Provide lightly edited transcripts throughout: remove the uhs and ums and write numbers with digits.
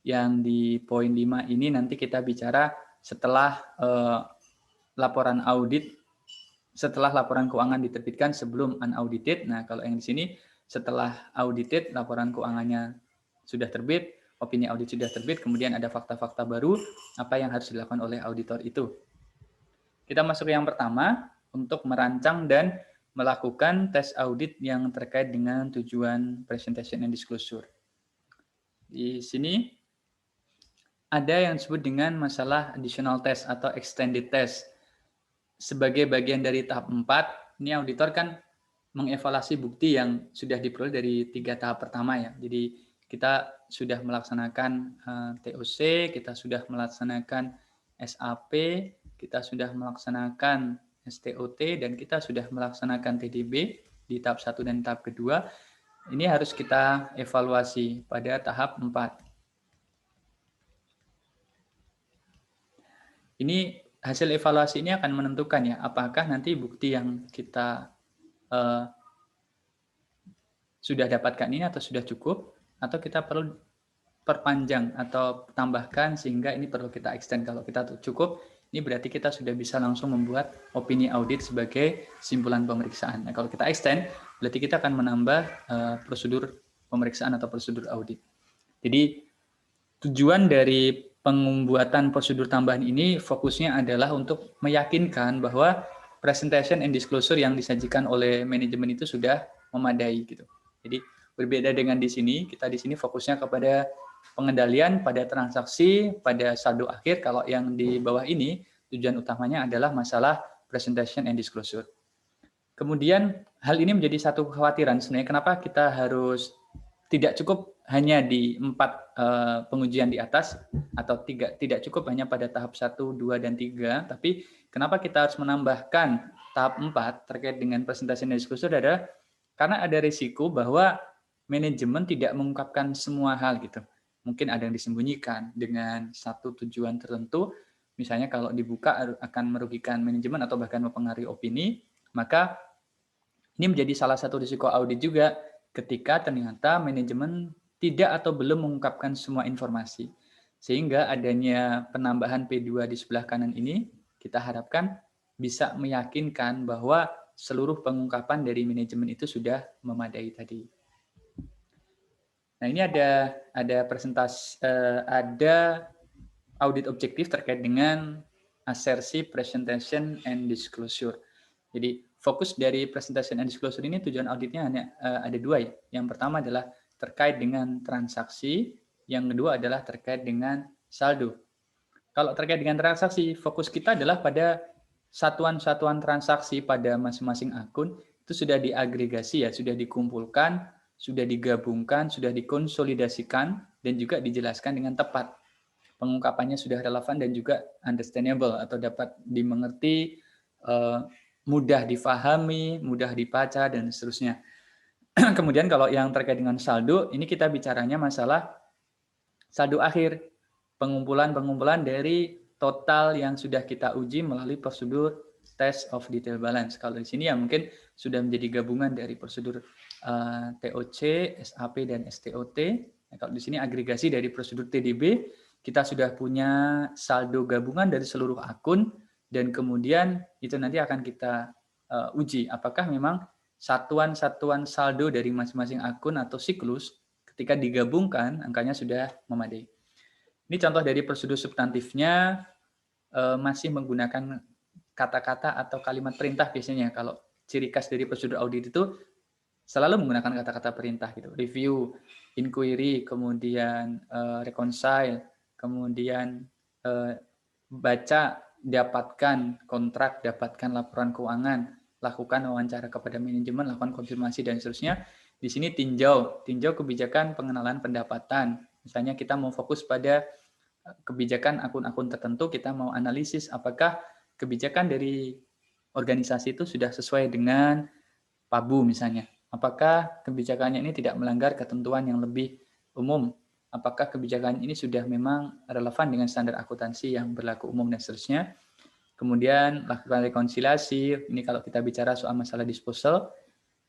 yang di poin 5 ini nanti kita bicara setelah laporan audit, setelah laporan keuangan diterbitkan sebelum unaudited. Nah, kalau yang di sini setelah audited, laporan keuangannya sudah terbit, opini audit sudah terbit, kemudian ada fakta-fakta baru, apa yang harus dilakukan oleh auditor itu. Kita masuk ke yang pertama, untuk merancang dan melakukan tes audit yang terkait dengan tujuan presentation and disclosure. Di sini ada yang disebut dengan masalah additional test atau extended test. Sebagai bagian dari tahap 4, ini auditor kan mengevaluasi bukti yang sudah diperoleh dari 3 tahap pertama ya. Jadi kita sudah melaksanakan TOC, kita sudah melaksanakan SAP, kita sudah melaksanakan STOT, dan kita sudah melaksanakan TDB di tahap 1 dan tahap kedua. Ini harus kita evaluasi pada tahap 4. Ini hasil evaluasi ini akan menentukan ya, apakah nanti bukti yang kita sudah dapatkan ini atau sudah cukup, atau kita perlu perpanjang atau tambahkan sehingga ini perlu kita extend. Kalau kita cukup, ini berarti kita sudah bisa langsung membuat opini audit sebagai simpulan pemeriksaan. Nah, kalau kita extend, berarti kita akan menambah prosedur pemeriksaan atau prosedur audit. Jadi tujuan dari pembuatan prosedur tambahan ini fokusnya adalah untuk meyakinkan bahwa presentation and disclosure yang disajikan oleh manajemen itu sudah memadai gitu. Jadi berbeda dengan di sini, kita di sini fokusnya kepada pengendalian pada transaksi, pada saldo akhir. Kalau yang di bawah ini tujuan utamanya adalah masalah presentation and disclosure. Kemudian hal ini menjadi satu kekhawatiran sebenarnya, kenapa kita harus tidak cukup hanya di 4 pengujian di atas, atau tidak cukup hanya pada tahap 1, 2, dan 3, tapi kenapa kita harus menambahkan tahap 4 terkait dengan presentation dan disclosure adalah karena ada risiko bahwa manajemen tidak mengungkapkan semua hal gitu. Mungkin ada yang disembunyikan dengan satu tujuan tertentu, misalnya kalau dibuka akan merugikan manajemen atau bahkan mempengaruhi opini, maka ini menjadi salah satu risiko audit juga ketika ternyata manajemen tidak atau belum mengungkapkan semua informasi. Sehingga adanya penambahan P2 di sebelah kanan ini, kita harapkan bisa meyakinkan bahwa seluruh pengungkapan dari manajemen itu sudah memadai tadi. Nah, ini ada presentasi, ada audit objektif terkait dengan asersi presentation and disclosure. Jadi fokus dari presentation and disclosure ini tujuan auditnya hanya ada 2 ya. Yang pertama adalah terkait dengan transaksi, yang kedua adalah terkait dengan saldo. Kalau terkait dengan transaksi, fokus kita adalah pada satuan-satuan transaksi pada masing-masing akun itu sudah diagregasi ya, sudah dikumpulkan, sudah digabungkan, sudah dikonsolidasikan, dan juga dijelaskan dengan tepat. Pengungkapannya sudah relevan dan juga understandable atau dapat dimengerti, mudah difahami, mudah dibaca, dan seterusnya. Kemudian kalau yang terkait dengan saldo, ini kita bicaranya masalah saldo akhir, pengumpulan dari total yang sudah kita uji melalui prosedur test of detail balance. Kalau di sini ya mungkin sudah menjadi gabungan dari prosedur TOC, SAP, dan STOT. Nah, kalau di sini agregasi dari prosedur TDB, kita sudah punya saldo gabungan dari seluruh akun, dan kemudian itu nanti akan kita uji apakah memang satuan-satuan saldo dari masing-masing akun atau siklus ketika digabungkan angkanya sudah memadai. Ini contoh dari prosedur substantifnya, masih menggunakan kata-kata atau kalimat perintah biasanya. Kalau ciri khas dari prosedur audit itu selalu menggunakan kata-kata perintah gitu. Review, inquiry, kemudian reconcile, kemudian baca, dapatkan kontrak, dapatkan laporan keuangan, lakukan wawancara kepada manajemen, lakukan konfirmasi, dan seterusnya. Di sini tinjau kebijakan pengenalan pendapatan. Misalnya kita mau fokus pada kebijakan akun-akun tertentu, kita mau analisis apakah kebijakan dari organisasi itu sudah sesuai dengan PABU misalnya. Apakah kebijakannya ini tidak melanggar ketentuan yang lebih umum? Apakah kebijakan ini sudah memang relevan dengan standar akuntansi yang berlaku umum, dan seterusnya. Kemudian lakukan rekonsiliasi. Ini kalau kita bicara soal masalah disposal.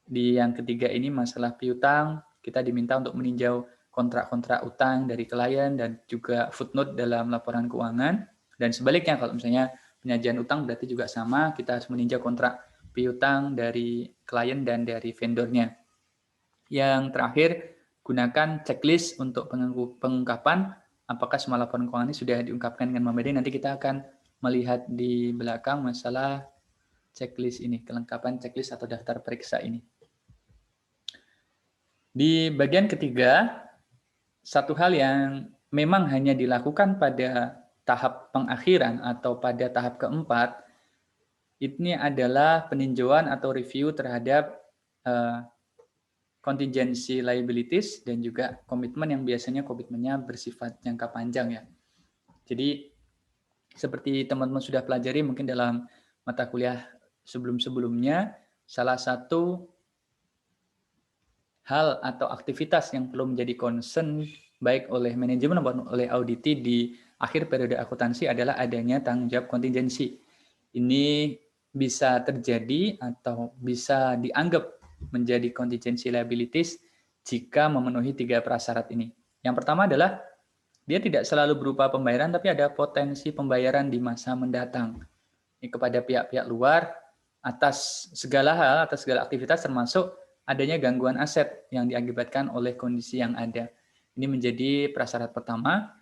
Di yang ketiga ini masalah piutang, kita diminta untuk meninjau kontrak-kontrak utang dari klien dan juga footnote dalam laporan keuangan. Dan sebaliknya kalau misalnya penyajian utang berarti juga sama, kita harus meninjau kontrak piutang dari klien dan dari vendornya. Yang terakhir, gunakan checklist untuk pengungkapan apakah semua laporan keuangan ini sudah diungkapkan dengan memadai. Nanti kita akan melihat di belakang masalah checklist ini, kelengkapan checklist atau daftar periksa ini. Di bagian ketiga, satu hal yang memang hanya dilakukan pada tahap pengakhiran atau pada tahap keempat, ini adalah peninjauan atau review terhadap contingency liabilities dan juga komitmen yang biasanya komitmennya bersifat jangka panjang ya. Jadi seperti teman-teman sudah pelajari mungkin dalam mata kuliah sebelum-sebelumnya, salah satu hal atau aktivitas yang perlu menjadi concern baik oleh manajemen maupun oleh auditi di akhir periode akuntansi adalah adanya tanggung jawab kontingensi. Ini bisa terjadi atau bisa dianggap menjadi contingency liabilities jika memenuhi 3 prasyarat ini. Yang pertama adalah dia tidak selalu berupa pembayaran, tapi ada potensi pembayaran di masa mendatang. Ini kepada pihak-pihak luar atas segala hal, atas segala aktivitas termasuk adanya gangguan aset yang diakibatkan oleh kondisi yang ada. Ini menjadi prasyarat pertama.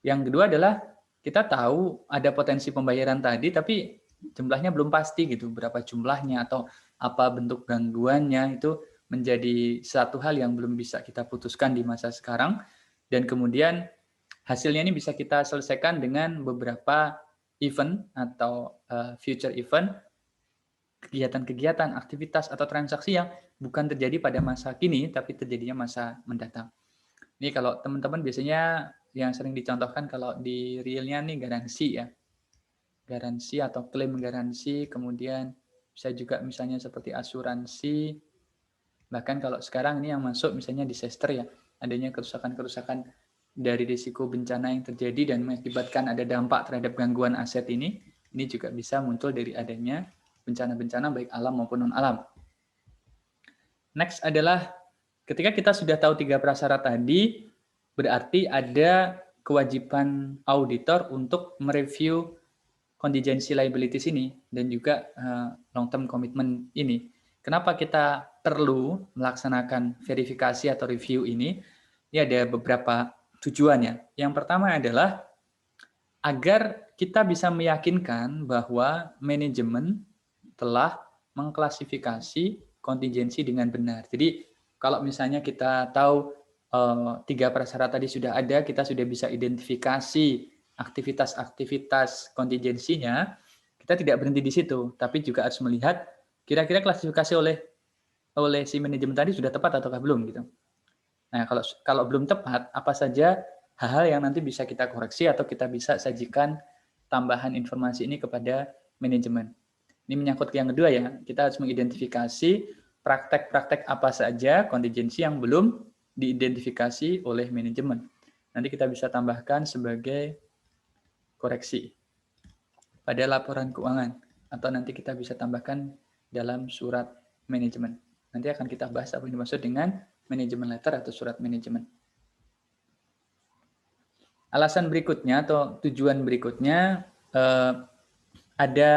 Yang kedua adalah kita tahu ada potensi pembayaran tadi, tapi jumlahnya belum pasti gitu, berapa jumlahnya atau apa bentuk gangguannya, itu menjadi satu hal yang belum bisa kita putuskan di masa sekarang. Dan kemudian hasilnya ini bisa kita selesaikan dengan beberapa event atau future event, kegiatan-kegiatan, aktivitas atau transaksi yang bukan terjadi pada masa kini, tapi terjadinya masa mendatang. Ini kalau teman-teman biasanya yang sering dicontohkan kalau di realnya nih garansi ya. Garansi atau klaim garansi, kemudian bisa juga misalnya seperti asuransi, bahkan kalau sekarang ini yang masuk misalnya disaster ya, adanya kerusakan-kerusakan dari risiko bencana yang terjadi dan mengakibatkan ada dampak terhadap gangguan aset ini juga bisa muncul dari adanya bencana-bencana baik alam maupun non-alam. Next adalah ketika kita sudah tahu 3 prasyarat tadi, berarti ada kewajiban auditor untuk mereview contingency liabilities ini dan juga long term commitment ini. Kenapa kita perlu melaksanakan verifikasi atau review ini? Ini ada beberapa tujuannya. Yang pertama adalah agar kita bisa meyakinkan bahwa manajemen telah mengklasifikasi kontingensi dengan benar. Jadi kalau misalnya kita tahu 3 prasyarat tadi sudah ada, kita sudah bisa identifikasi aktivitas-aktivitas kontingensinya, kita tidak berhenti di situ, tapi juga harus melihat kira-kira klasifikasi oleh si manajemen tadi sudah tepat ataukah belum gitu. Nah, kalau belum tepat, apa saja hal-hal yang nanti bisa kita koreksi atau kita bisa sajikan tambahan informasi ini kepada manajemen. Ini menyangkut yang kedua ya, kita harus mengidentifikasi praktek-praktek apa saja kontingensi yang belum diidentifikasi oleh manajemen. Nanti kita bisa tambahkan sebagai koreksi pada laporan keuangan atau nanti kita bisa tambahkan dalam surat manajemen. Nanti akan kita bahas apa yang dimaksud dengan manajemen letter atau surat manajemen. Alasan berikutnya atau tujuan berikutnya ada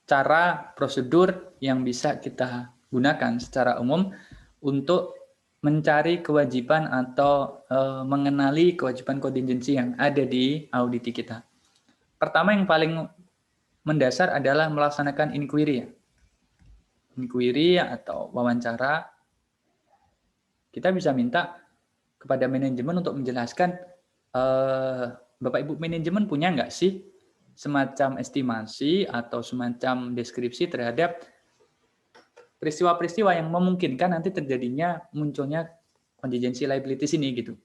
cara prosedur yang bisa kita gunakan secara umum untuk mencari kewajiban atau mengenali kewajiban kontingensi yang ada di audit kita. Pertama yang paling mendasar adalah melaksanakan inquiry. Inquiry atau wawancara. Kita bisa minta kepada manajemen untuk menjelaskan, Bapak Ibu manajemen punya nggak sih semacam estimasi atau semacam deskripsi terhadap peristiwa-peristiwa yang memungkinkan nanti terjadinya munculnya contingency liabilities ini gitu.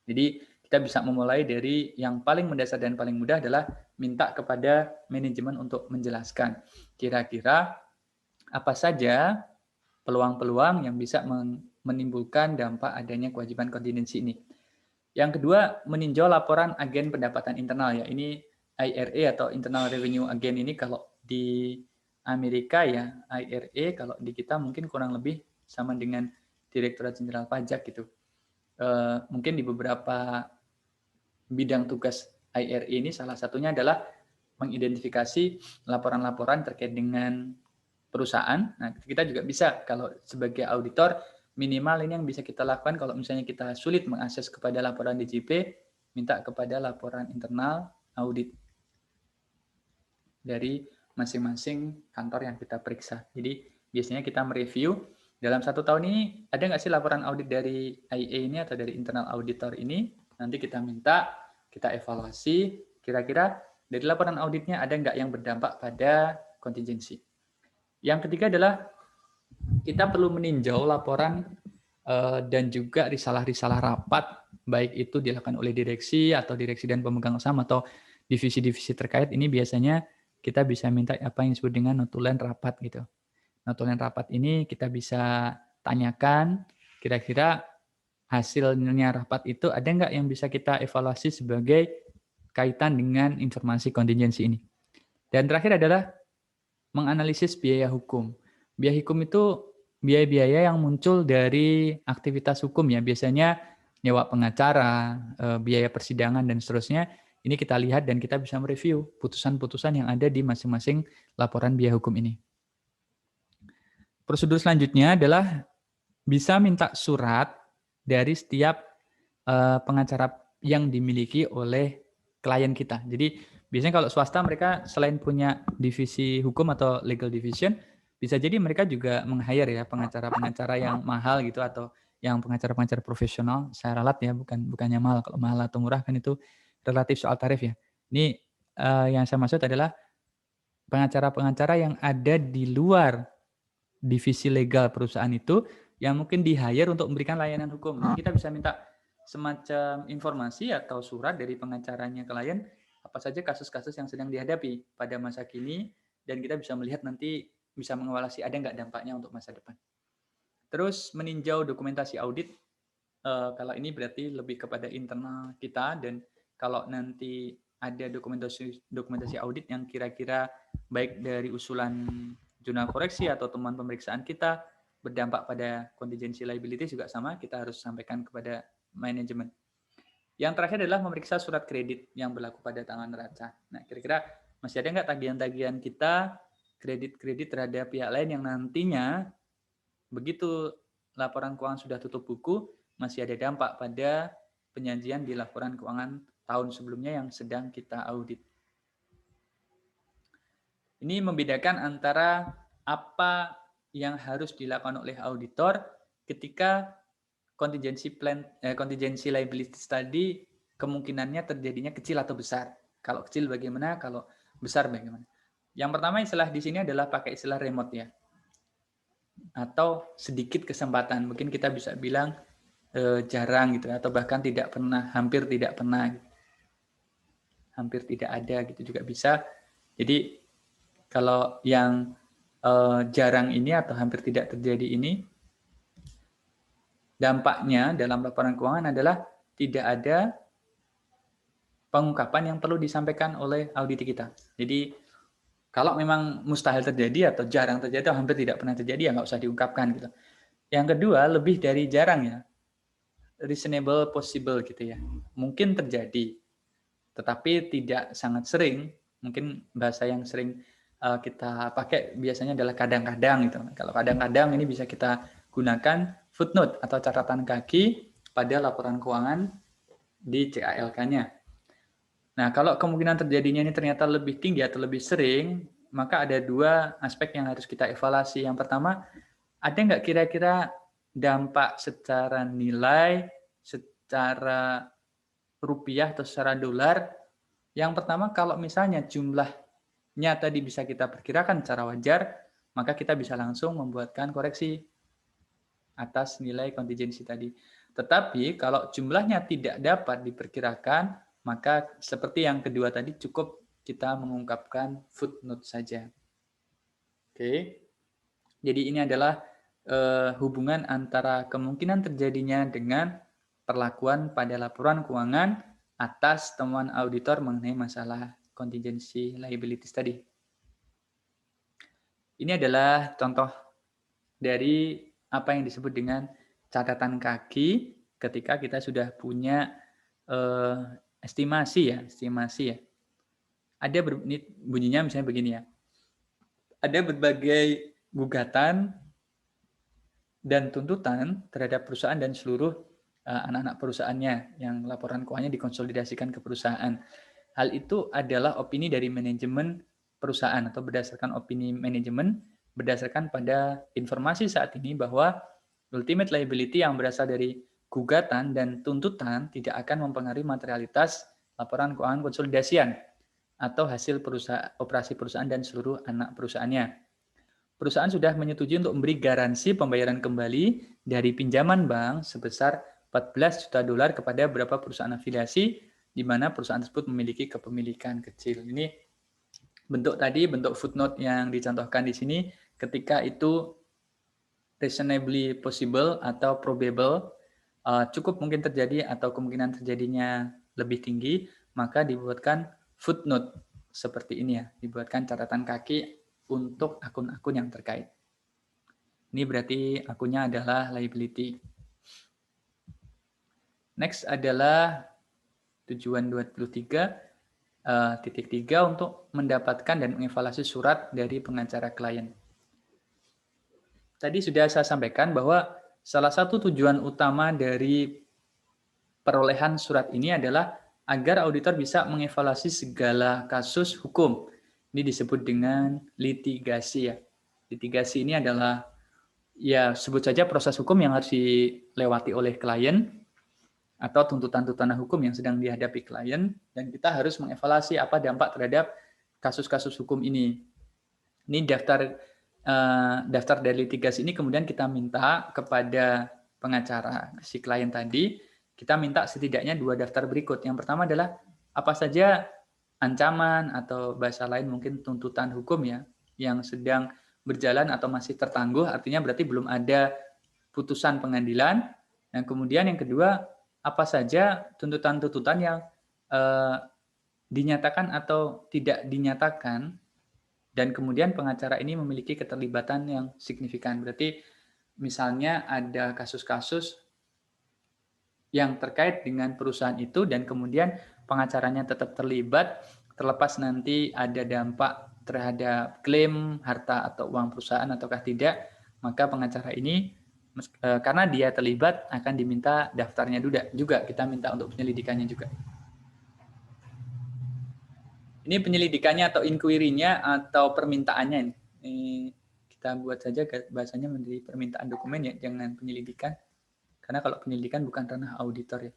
Jadi kita bisa memulai dari yang paling mendasar dan paling mudah adalah minta kepada manajemen untuk menjelaskan kira-kira apa saja peluang-peluang yang bisa menimbulkan dampak adanya kewajiban kontingensi ini. Yang kedua, meninjau laporan agen pendapatan internal ya. Ini IRA atau Internal Revenue Agen ini kalau di Amerika ya IRA, kalau di kita mungkin kurang lebih sama dengan Direktorat Jenderal Pajak gitu. Mungkin di beberapa bidang tugas IRE ini salah satunya adalah mengidentifikasi laporan-laporan terkait dengan perusahaan. Nah, kita juga bisa kalau sebagai auditor minimal ini yang bisa kita lakukan kalau misalnya kita sulit mengakses kepada laporan DJP, minta kepada laporan internal audit dari masing-masing kantor yang kita periksa. Jadi biasanya kita mereview dalam 1 tahun ini ada nggak sih laporan audit dari IA ini atau dari internal auditor ini. Nanti kita minta, kita evaluasi, kira-kira dari laporan auditnya ada nggak yang berdampak pada kontingensi. Yang ketiga adalah kita perlu meninjau laporan dan juga risalah-risalah rapat, baik itu dilakukan oleh direksi atau direksi dan pemegang saham atau divisi-divisi terkait. Ini biasanya kita bisa minta apa yang disebut dengan notulen rapat gitu. Notulen rapat ini kita bisa tanyakan kira-kira hasilnya rapat itu ada nggak yang bisa kita evaluasi sebagai kaitan dengan informasi kontingensi ini. Dan terakhir adalah menganalisis biaya hukum. Biaya hukum itu biaya-biaya yang muncul dari aktivitas hukum ya, biasanya nyewa pengacara, biaya persidangan dan seterusnya. Ini kita lihat dan kita bisa mereview putusan-putusan yang ada di masing-masing laporan biaya hukum ini. Prosedur selanjutnya adalah bisa minta surat dari setiap pengacara yang dimiliki oleh klien kita. Jadi biasanya kalau swasta mereka selain punya divisi hukum atau legal division, bisa jadi mereka juga meng-hire ya pengacara-pengacara yang mahal gitu atau yang pengacara-pengacara profesional. Saya ralat ya, bukannya mahal. Kalau mahal atau murah kan itu relatif soal tarif ya. Ini yang saya maksud adalah pengacara-pengacara yang ada di luar divisi legal perusahaan itu yang mungkin di-hire untuk memberikan layanan hukum. Jadi kita bisa minta semacam informasi atau surat dari pengacaranya klien apa saja kasus-kasus yang sedang dihadapi pada masa kini dan kita bisa melihat nanti bisa mengevaluasi ada nggak dampaknya untuk masa depan. Terus meninjau dokumentasi audit, kalau ini berarti lebih kepada internal kita dan kalau nanti ada dokumentasi audit yang kira-kira baik dari usulan jurnal koreksi atau temuan pemeriksaan kita berdampak pada contingency liability juga sama, kita harus sampaikan kepada manajemen. Yang terakhir adalah memeriksa surat kredit yang berlaku pada tanggal neraca. Nah, kira-kira masih ada nggak tagihan-tagihan kita, kredit-kredit terhadap pihak lain yang nantinya begitu laporan keuangan sudah tutup buku, masih ada dampak pada penyajian di laporan keuangan tahun sebelumnya yang sedang kita audit. Ini membedakan antara apa yang harus dilakukan oleh auditor ketika contingency liability tadi kemungkinannya terjadinya kecil atau besar. Kalau kecil bagaimana, kalau besar bagaimana. Yang pertama istilah di sini adalah pakai istilah remote ya. Atau sedikit kesempatan. Mungkin kita bisa bilang jarang gitu atau bahkan tidak pernah, hampir tidak pernah. Hampir tidak ada gitu juga bisa. Jadi kalau yang jarang ini atau hampir tidak terjadi ini, dampaknya dalam laporan keuangan adalah tidak ada pengungkapan yang perlu disampaikan oleh audit kita. Jadi kalau memang mustahil terjadi atau jarang terjadi atau hampir tidak pernah terjadi ya nggak usah diungkapkan gitu. Yang kedua lebih dari jarang ya, reasonable possible gitu ya. Mungkin terjadi, tetapi tidak sangat sering. Mungkin bahasa yang sering kita pakai biasanya adalah kadang-kadang gitu. Kalau kadang-kadang ini bisa kita gunakan footnote atau catatan kaki pada laporan keuangan di CALK-nya. Nah, kalau kemungkinan terjadinya ini ternyata lebih tinggi atau lebih sering, maka ada dua aspek yang harus kita evaluasi. Yang pertama, ada nggak kira-kira dampak secara nilai, secara rupiah atau secara dolar? Yang pertama, kalau misalnya jumlahnya tadi bisa kita perkirakan secara wajar, maka kita bisa langsung membuatkan koreksi atas nilai kontingensi tadi. Tetapi kalau jumlahnya tidak dapat diperkirakan, maka seperti yang kedua tadi cukup kita mengungkapkan footnote saja. Oke. Jadi ini adalah hubungan antara kemungkinan terjadinya dengan perlakuan pada laporan keuangan atas temuan auditor mengenai masalah contingency liabilities tadi. Ini adalah contoh dari apa yang disebut dengan catatan kaki ketika kita sudah punya estimasi ya. Ini bunyinya misalnya begini ya. Ada berbagai gugatan dan tuntutan terhadap perusahaan dan seluruh anak-anak perusahaannya yang laporan keuangannya dikonsolidasikan ke perusahaan. Hal itu adalah opini dari manajemen perusahaan atau berdasarkan opini manajemen berdasarkan pada informasi saat ini bahwa ultimate liability yang berasal dari gugatan dan tuntutan tidak akan mempengaruhi materialitas laporan keuangan konsolidasian atau hasil operasi perusahaan dan seluruh anak perusahaannya. Perusahaan sudah menyetujui untuk memberi garansi pembayaran kembali dari pinjaman bank sebesar 14 juta dolar kepada beberapa perusahaan afiliasi di mana perusahaan tersebut memiliki kepemilikan kecil. Ini bentuk footnote yang dicontohkan di sini ketika itu reasonably possible atau probable, cukup mungkin terjadi atau kemungkinan terjadinya lebih tinggi, maka dibuatkan footnote seperti ini ya, dibuatkan catatan kaki untuk akun-akun yang terkait. Ini berarti akunnya adalah liability. Next adalah tujuan 23.3 untuk mendapatkan dan mengevaluasi surat dari pengacara klien. Tadi sudah saya sampaikan bahwa salah satu tujuan utama dari perolehan surat ini adalah agar auditor bisa mengevaluasi segala kasus hukum. Ini disebut dengan litigasi ya. Litigasi ini adalah ya sebut saja proses hukum yang harus dilewati oleh klien atau tuntutan-tuntutan hukum yang sedang dihadapi klien, dan kita harus mengevaluasi apa dampak terhadap kasus-kasus hukum ini. Ini daftar dari litigasi ini kemudian kita minta kepada pengacara si klien tadi, kita minta setidaknya 2 daftar berikut. Yang pertama adalah apa saja ancaman atau bahasa lain mungkin tuntutan hukum ya yang sedang berjalan atau masih tertangguh, artinya berarti belum ada putusan pengadilan. Dan kemudian yang kedua, apa saja tuntutan-tuntutan yang dinyatakan atau tidak dinyatakan, dan kemudian pengacara ini memiliki keterlibatan yang signifikan. Berarti misalnya ada kasus-kasus yang terkait dengan perusahaan itu dan kemudian pengacaranya tetap terlibat, terlepas nanti ada dampak terhadap klaim harta atau uang perusahaan ataukah tidak, maka pengacara ini karena dia terlibat akan diminta daftarnya juga, kita minta untuk penyelidikannya juga. Ini penyelidikannya atau inquiry-nya atau permintaannya. Ini kita buat saja bahasanya menjadi permintaan dokumen ya, jangan penyelidikan. Karena kalau penyelidikan bukan ranah auditor ya.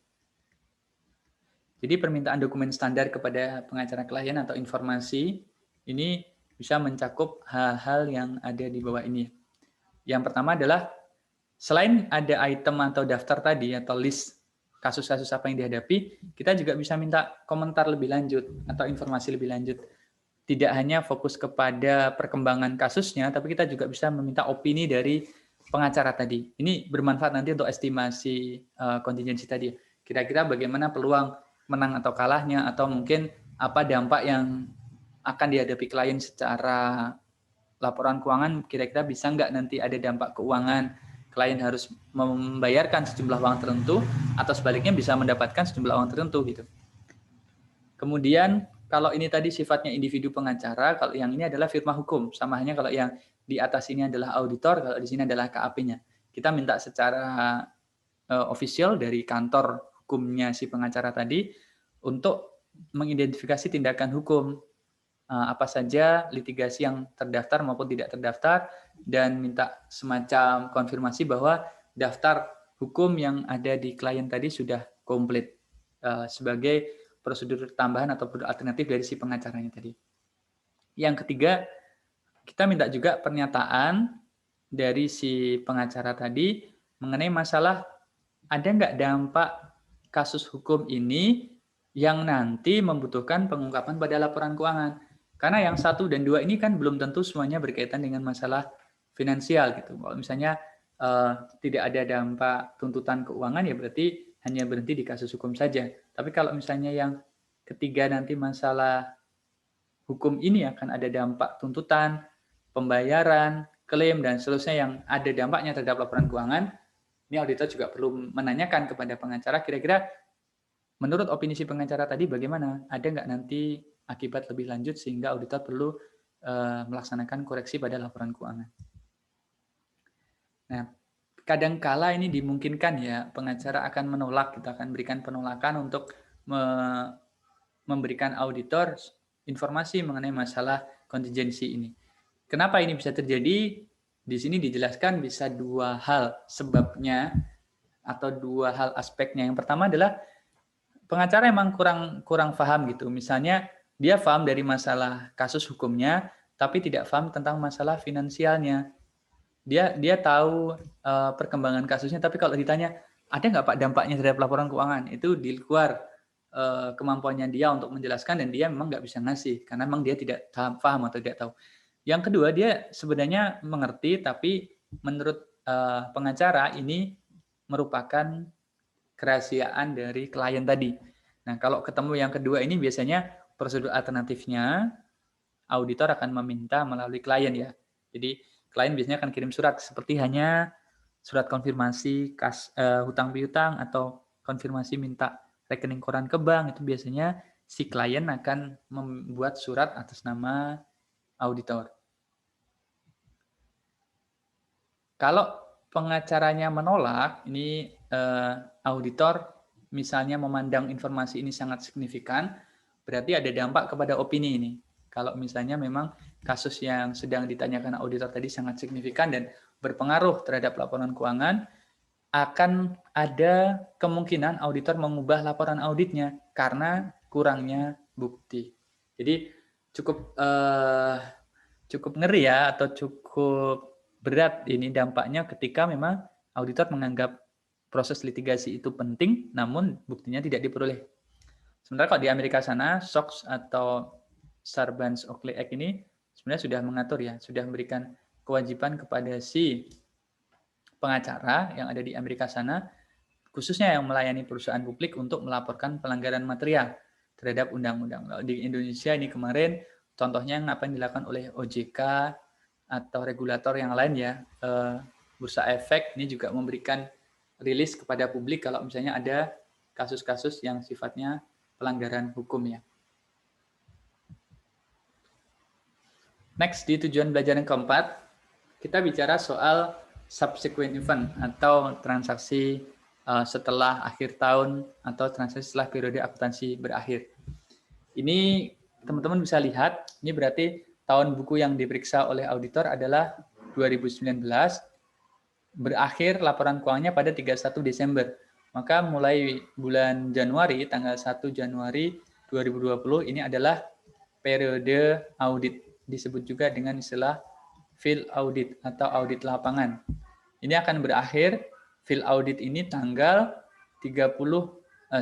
Jadi permintaan dokumen standar kepada pengacara klien atau informasi ini bisa mencakup hal-hal yang ada di bawah ini. Yang pertama adalah selain ada item atau daftar tadi atau list kasus-kasus apa yang dihadapi, kita juga bisa minta komentar lebih lanjut atau informasi lebih lanjut. Tidak hanya fokus kepada perkembangan kasusnya, tapi kita juga bisa meminta opini dari pengacara tadi. Ini bermanfaat nanti untuk estimasi kontingensi tadi. Kira-kira bagaimana peluang menang atau kalahnya, atau mungkin apa dampak yang akan dihadapi klien secara laporan keuangan, kira-kira bisa nggak nanti ada dampak keuangan, klien harus membayarkan sejumlah uang tertentu, atau sebaliknya bisa mendapatkan sejumlah uang tertentu gitu. Kemudian kalau ini tadi sifatnya individu pengacara, kalau yang ini adalah firma hukum. Sama halnya kalau yang di atas ini adalah auditor, kalau di sini adalah KAP-nya. Kita minta secara official dari kantor hukumnya si pengacara tadi untuk mengidentifikasi tindakan hukum apa saja litigasi yang terdaftar maupun tidak terdaftar, dan minta semacam konfirmasi bahwa daftar hukum yang ada di klien tadi sudah komplit sebagai prosedur tambahan atau prosedur alternatif dari si pengacaranya tadi. Yang ketiga, kita minta juga pernyataan dari si pengacara tadi mengenai masalah ada nggak dampak kasus hukum ini yang nanti membutuhkan pengungkapan pada laporan keuangan. Karena yang 1 dan 2 ini kan belum tentu semuanya berkaitan dengan masalah finansial gitu. Kalau misalnya tidak ada dampak tuntutan keuangan ya berarti hanya berhenti di kasus hukum saja. Tapi kalau misalnya yang ketiga nanti masalah hukum ini akan ada dampak tuntutan, pembayaran, klaim, dan seterusnya yang ada dampaknya terhadap laporan keuangan, Ini auditor juga perlu menanyakan kepada pengacara, kira-kira menurut opini si pengacara tadi bagaimana? Ada nggak nanti akibat lebih lanjut sehingga auditor perlu melaksanakan koreksi pada laporan keuangan. Nah, kadangkala ini dimungkinkan ya, pengacara akan menolak, kita akan berikan penolakan untuk memberikan auditor informasi mengenai masalah kontingensi ini. Kenapa ini bisa terjadi? Di sini dijelaskan bisa dua hal sebabnya atau dua hal aspeknya. Yang pertama adalah pengacara emang kurang paham gitu. Misalnya dia paham dari masalah kasus hukumnya, tapi tidak paham tentang masalah finansialnya. Dia tahu perkembangan kasusnya, tapi kalau ditanya ada nggak Pak dampaknya terhadap laporan keuangan, itu di luar kemampuannya dia untuk menjelaskan, dan dia memang nggak bisa ngasih karena memang dia tidak paham atau tidak tahu. Yang kedua, dia sebenarnya mengerti, tapi menurut pengacara ini merupakan kerahasiaan dari klien tadi. Nah, kalau ketemu yang kedua ini biasanya prosedur alternatifnya auditor akan meminta melalui klien ya. Jadi klien biasanya akan kirim surat seperti hanya surat konfirmasi hutang piutang atau konfirmasi minta rekening koran ke bank, itu biasanya si klien akan membuat surat atas nama auditor. Kalau pengacaranya menolak, ini auditor misalnya memandang informasi ini sangat signifikan, berarti ada dampak kepada opini ini. Kalau misalnya memang kasus yang sedang ditanyakan auditor tadi sangat signifikan dan berpengaruh terhadap laporan keuangan, akan ada kemungkinan auditor mengubah laporan auditnya karena kurangnya bukti. Jadi cukup ngeri ya, atau cukup berat ini dampaknya ketika memang auditor menganggap proses litigasi itu penting, namun buktinya tidak diperoleh. Sementara kalau di Amerika sana, SOX atau Sarbanes-Oxley Act ini sebenarnya sudah mengatur ya, sudah memberikan kewajiban kepada si pengacara yang ada di Amerika sana, khususnya yang melayani perusahaan publik untuk melaporkan pelanggaran material terhadap undang-undang. Di Indonesia ini kemarin contohnya apa yang dilakukan oleh OJK atau regulator yang lain ya, Bursa Efek ini juga memberikan rilis kepada publik kalau misalnya ada kasus-kasus yang sifatnya pelanggaran hukum ya. Next, di tujuan belajar yang keempat, kita bicara soal subsequent event atau transaksi setelah akhir tahun atau transaksi setelah periode akuntansi berakhir. Ini teman-teman bisa lihat, ini berarti tahun buku yang diperiksa oleh auditor adalah 2019, berakhir laporan keuangannya pada 31 Desember. Maka mulai bulan Januari, tanggal 1 Januari 2020, ini adalah periode audit. Disebut juga dengan istilah field audit atau audit lapangan. Ini akan berakhir, field audit ini tanggal 11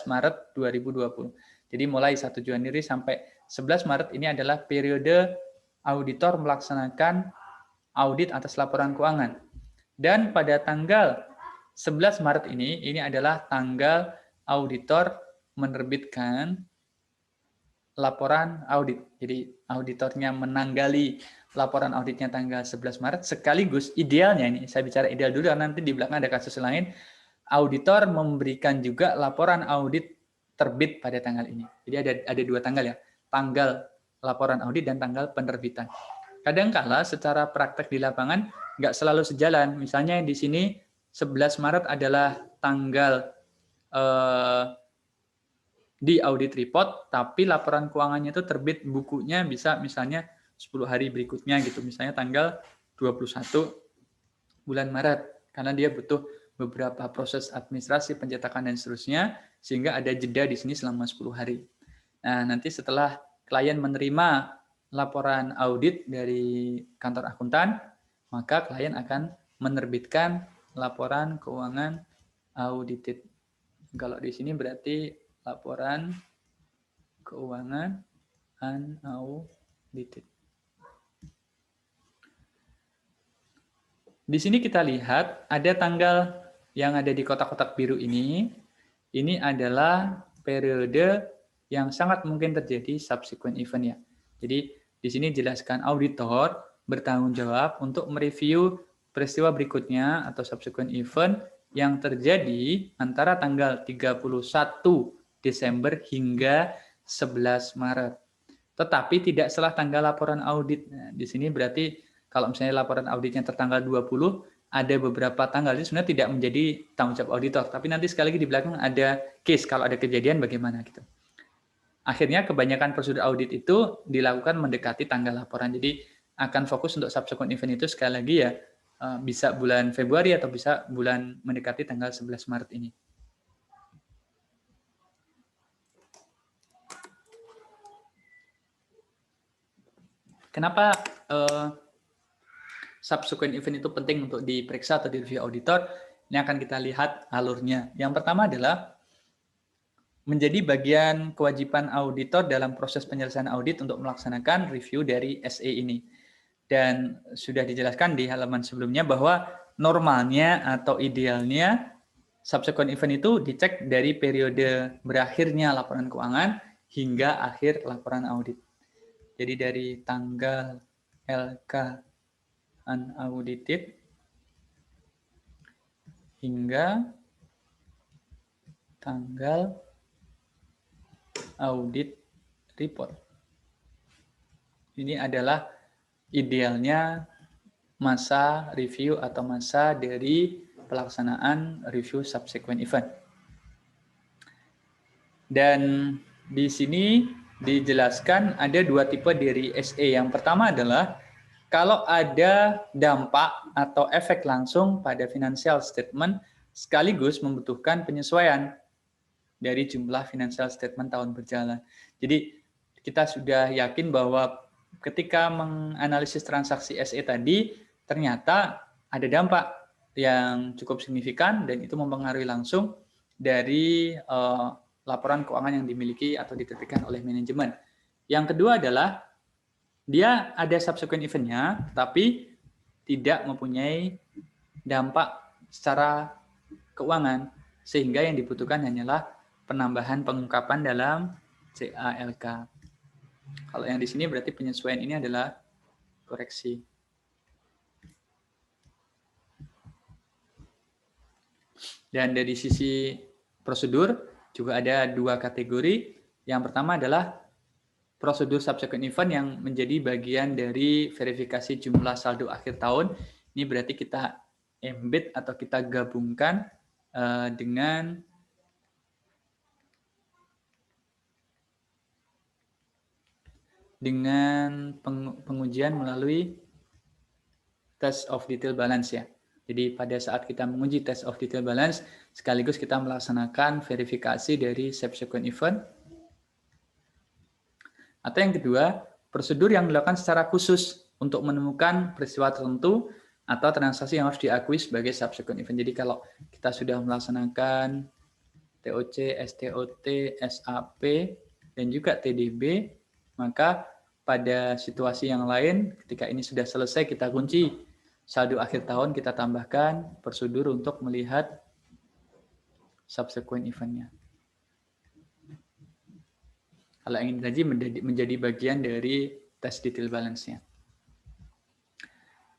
Maret 2020. Jadi mulai 1 Januari sampai 11 Maret ini adalah periode auditor melaksanakan audit atas laporan keuangan. Dan pada tanggal 11 Maret ini adalah tanggal auditor menerbitkan laporan audit. Jadi auditornya menanggali laporan auditnya tanggal 11 Maret, sekaligus idealnya ini, saya bicara ideal dulu karena nanti di belakang ada kasus lain, auditor memberikan juga laporan audit terbit pada tanggal ini. Jadi ada dua tanggal ya, tanggal laporan audit dan tanggal penerbitan. Kadangkala secara praktek di lapangan nggak selalu sejalan. Misalnya di sini 11 Maret adalah tanggal di audit report, tapi laporan keuangannya itu terbit bukunya bisa misalnya 10 hari berikutnya gitu, misalnya tanggal 21 bulan Maret, karena dia butuh beberapa proses administrasi, pencetakan dan seterusnya, sehingga ada jeda di sini selama 10 hari. Nah, nanti setelah klien menerima laporan audit dari kantor akuntan, maka klien akan menerbitkan laporan keuangan audited. Kalau di sini berarti laporan keuangan unaudited. Di sini kita lihat ada tanggal yang ada di kotak-kotak biru ini. Ini adalah periode yang sangat mungkin terjadi subsequent event ya. Jadi di sini jelaskan auditor bertanggung jawab untuk mereview peristiwa berikutnya atau subsequent event yang terjadi antara tanggal 31 Desember hingga 11 Maret. Tetapi tidak setelah tanggal laporan audit. Nah, di sini berarti kalau misalnya laporan auditnya tertanggal 20, ada beberapa tanggal itu sebenarnya tidak menjadi tanggung jawab auditor. Tapi nanti sekali lagi di belakang ada case, kalau ada kejadian bagaimana gitu. Akhirnya kebanyakan prosedur audit itu dilakukan mendekati tanggal laporan. Jadi akan fokus untuk subsequent event itu sekali lagi ya bisa bulan Februari atau bisa bulan mendekati tanggal 11 Maret ini. Kenapa subsequent event itu penting untuk diperiksa atau direview auditor? Ini akan kita lihat alurnya. Yang pertama adalah menjadi bagian kewajiban auditor dalam proses penyelesaian audit untuk melaksanakan review dari SE ini. Dan sudah dijelaskan di halaman sebelumnya bahwa normalnya atau idealnya subsequent event itu dicek dari periode berakhirnya laporan keuangan hingga akhir laporan audit. Jadi dari tanggal LK unaudited hingga tanggal audit report. Ini adalah idealnya masa review atau masa dari pelaksanaan review subsequent event. Dan di sini dijelaskan ada dua tipe dari SE. Yang pertama adalah kalau ada dampak atau efek langsung pada financial statement sekaligus membutuhkan penyesuaian dari jumlah financial statement tahun berjalan. Jadi kita sudah yakin bahwa ketika menganalisis transaksi SE tadi ternyata ada dampak yang cukup signifikan dan itu mempengaruhi langsung dari laporan keuangan yang dimiliki atau diterbitkan oleh manajemen. Yang kedua adalah dia ada subsequent event-nya tapi tidak mempunyai dampak secara keuangan sehingga yang dibutuhkan hanyalah penambahan pengungkapan dalam CALK. Kalau yang di sini berarti penyesuaian ini adalah koreksi. Dan dari sisi prosedur juga ada dua kategori. Yang pertama adalah prosedur subsequent event yang menjadi bagian dari verifikasi jumlah saldo akhir tahun. Ini berarti kita embed atau kita gabungkan dengan pengujian melalui test of detail balance ya. Jadi pada saat kita menguji test of detail balance, sekaligus kita melaksanakan verifikasi dari subsequent event. Atau yang kedua, prosedur yang dilakukan secara khusus untuk menemukan peristiwa tertentu atau transaksi yang harus diakui sebagai subsequent event. Jadi kalau kita sudah melaksanakan TOC, STOT, SAP, dan juga TDB, maka pada situasi yang lain, ketika ini sudah selesai, kita kunci saldo akhir tahun, kita tambahkan prosedur untuk melihat subsequent event-nya. Kalau ingin tadi menjadi bagian dari tes detail balance-nya.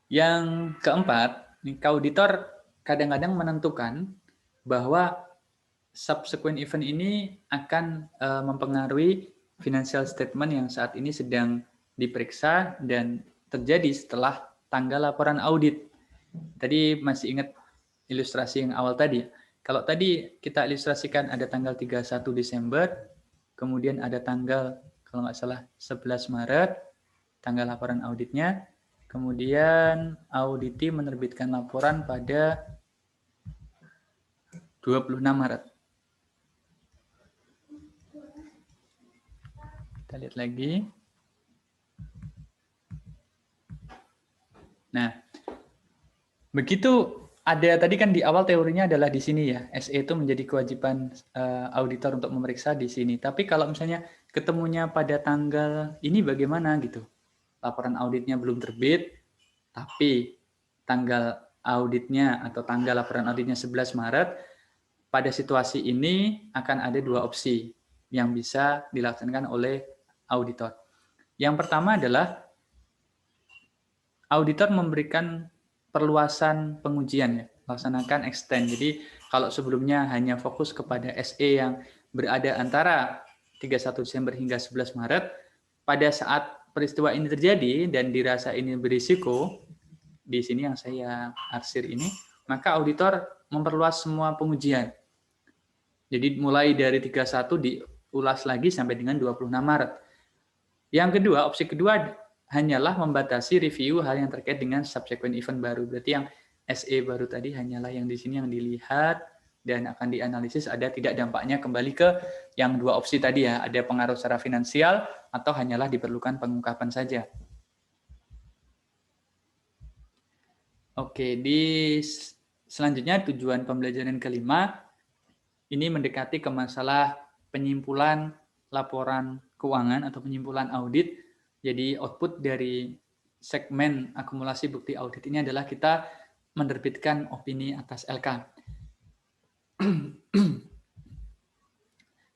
Yang keempat, auditor kadang-kadang menentukan bahwa subsequent event ini akan mempengaruhi financial statement yang saat ini sedang diperiksa dan terjadi setelah tanggal laporan audit. Tadi masih ingat ilustrasi yang awal tadi. Kalau tadi kita ilustrasikan ada tanggal 31 Desember, kemudian ada tanggal kalau nggak salah 11 Maret, tanggal laporan auditnya, kemudian auditi menerbitkan laporan pada 26 Maret. Kita lihat lagi. Nah, begitu ada tadi kan di awal teorinya adalah di sini ya, SE itu menjadi kewajiban auditor untuk memeriksa di sini. Tapi kalau misalnya ketemunya pada tanggal ini bagaimana gitu? Laporan auditnya belum terbit, tapi tanggal auditnya atau tanggal laporan auditnya 11 Maret, pada situasi ini akan ada dua opsi yang bisa dilaksanakan oleh auditor. Yang pertama adalah auditor memberikan perluasan pengujian ya, laksanakan extend. Jadi kalau sebelumnya hanya fokus kepada SE yang berada antara 31 Desember hingga 11 Maret, pada saat peristiwa ini terjadi dan dirasa ini berisiko, di sini yang saya arsir ini, maka auditor memperluas semua pengujian. Jadi mulai dari 31 diulas lagi sampai dengan 26 Maret. Yang kedua, opsi kedua hanyalah membatasi review hal yang terkait dengan subsequent event baru. Berarti yang SE baru tadi hanyalah yang di sini yang dilihat dan akan dianalisis ada tidak dampaknya kembali ke yang dua opsi tadi ya, ada pengaruh secara finansial atau hanyalah diperlukan pengungkapan saja. Oke, di selanjutnya tujuan pembelajaran kelima ini mendekati ke masalah penyimpulan laporan keuangan atau penyimpulan audit. Jadi output dari segmen akumulasi bukti audit ini adalah kita menerbitkan opini atas LK.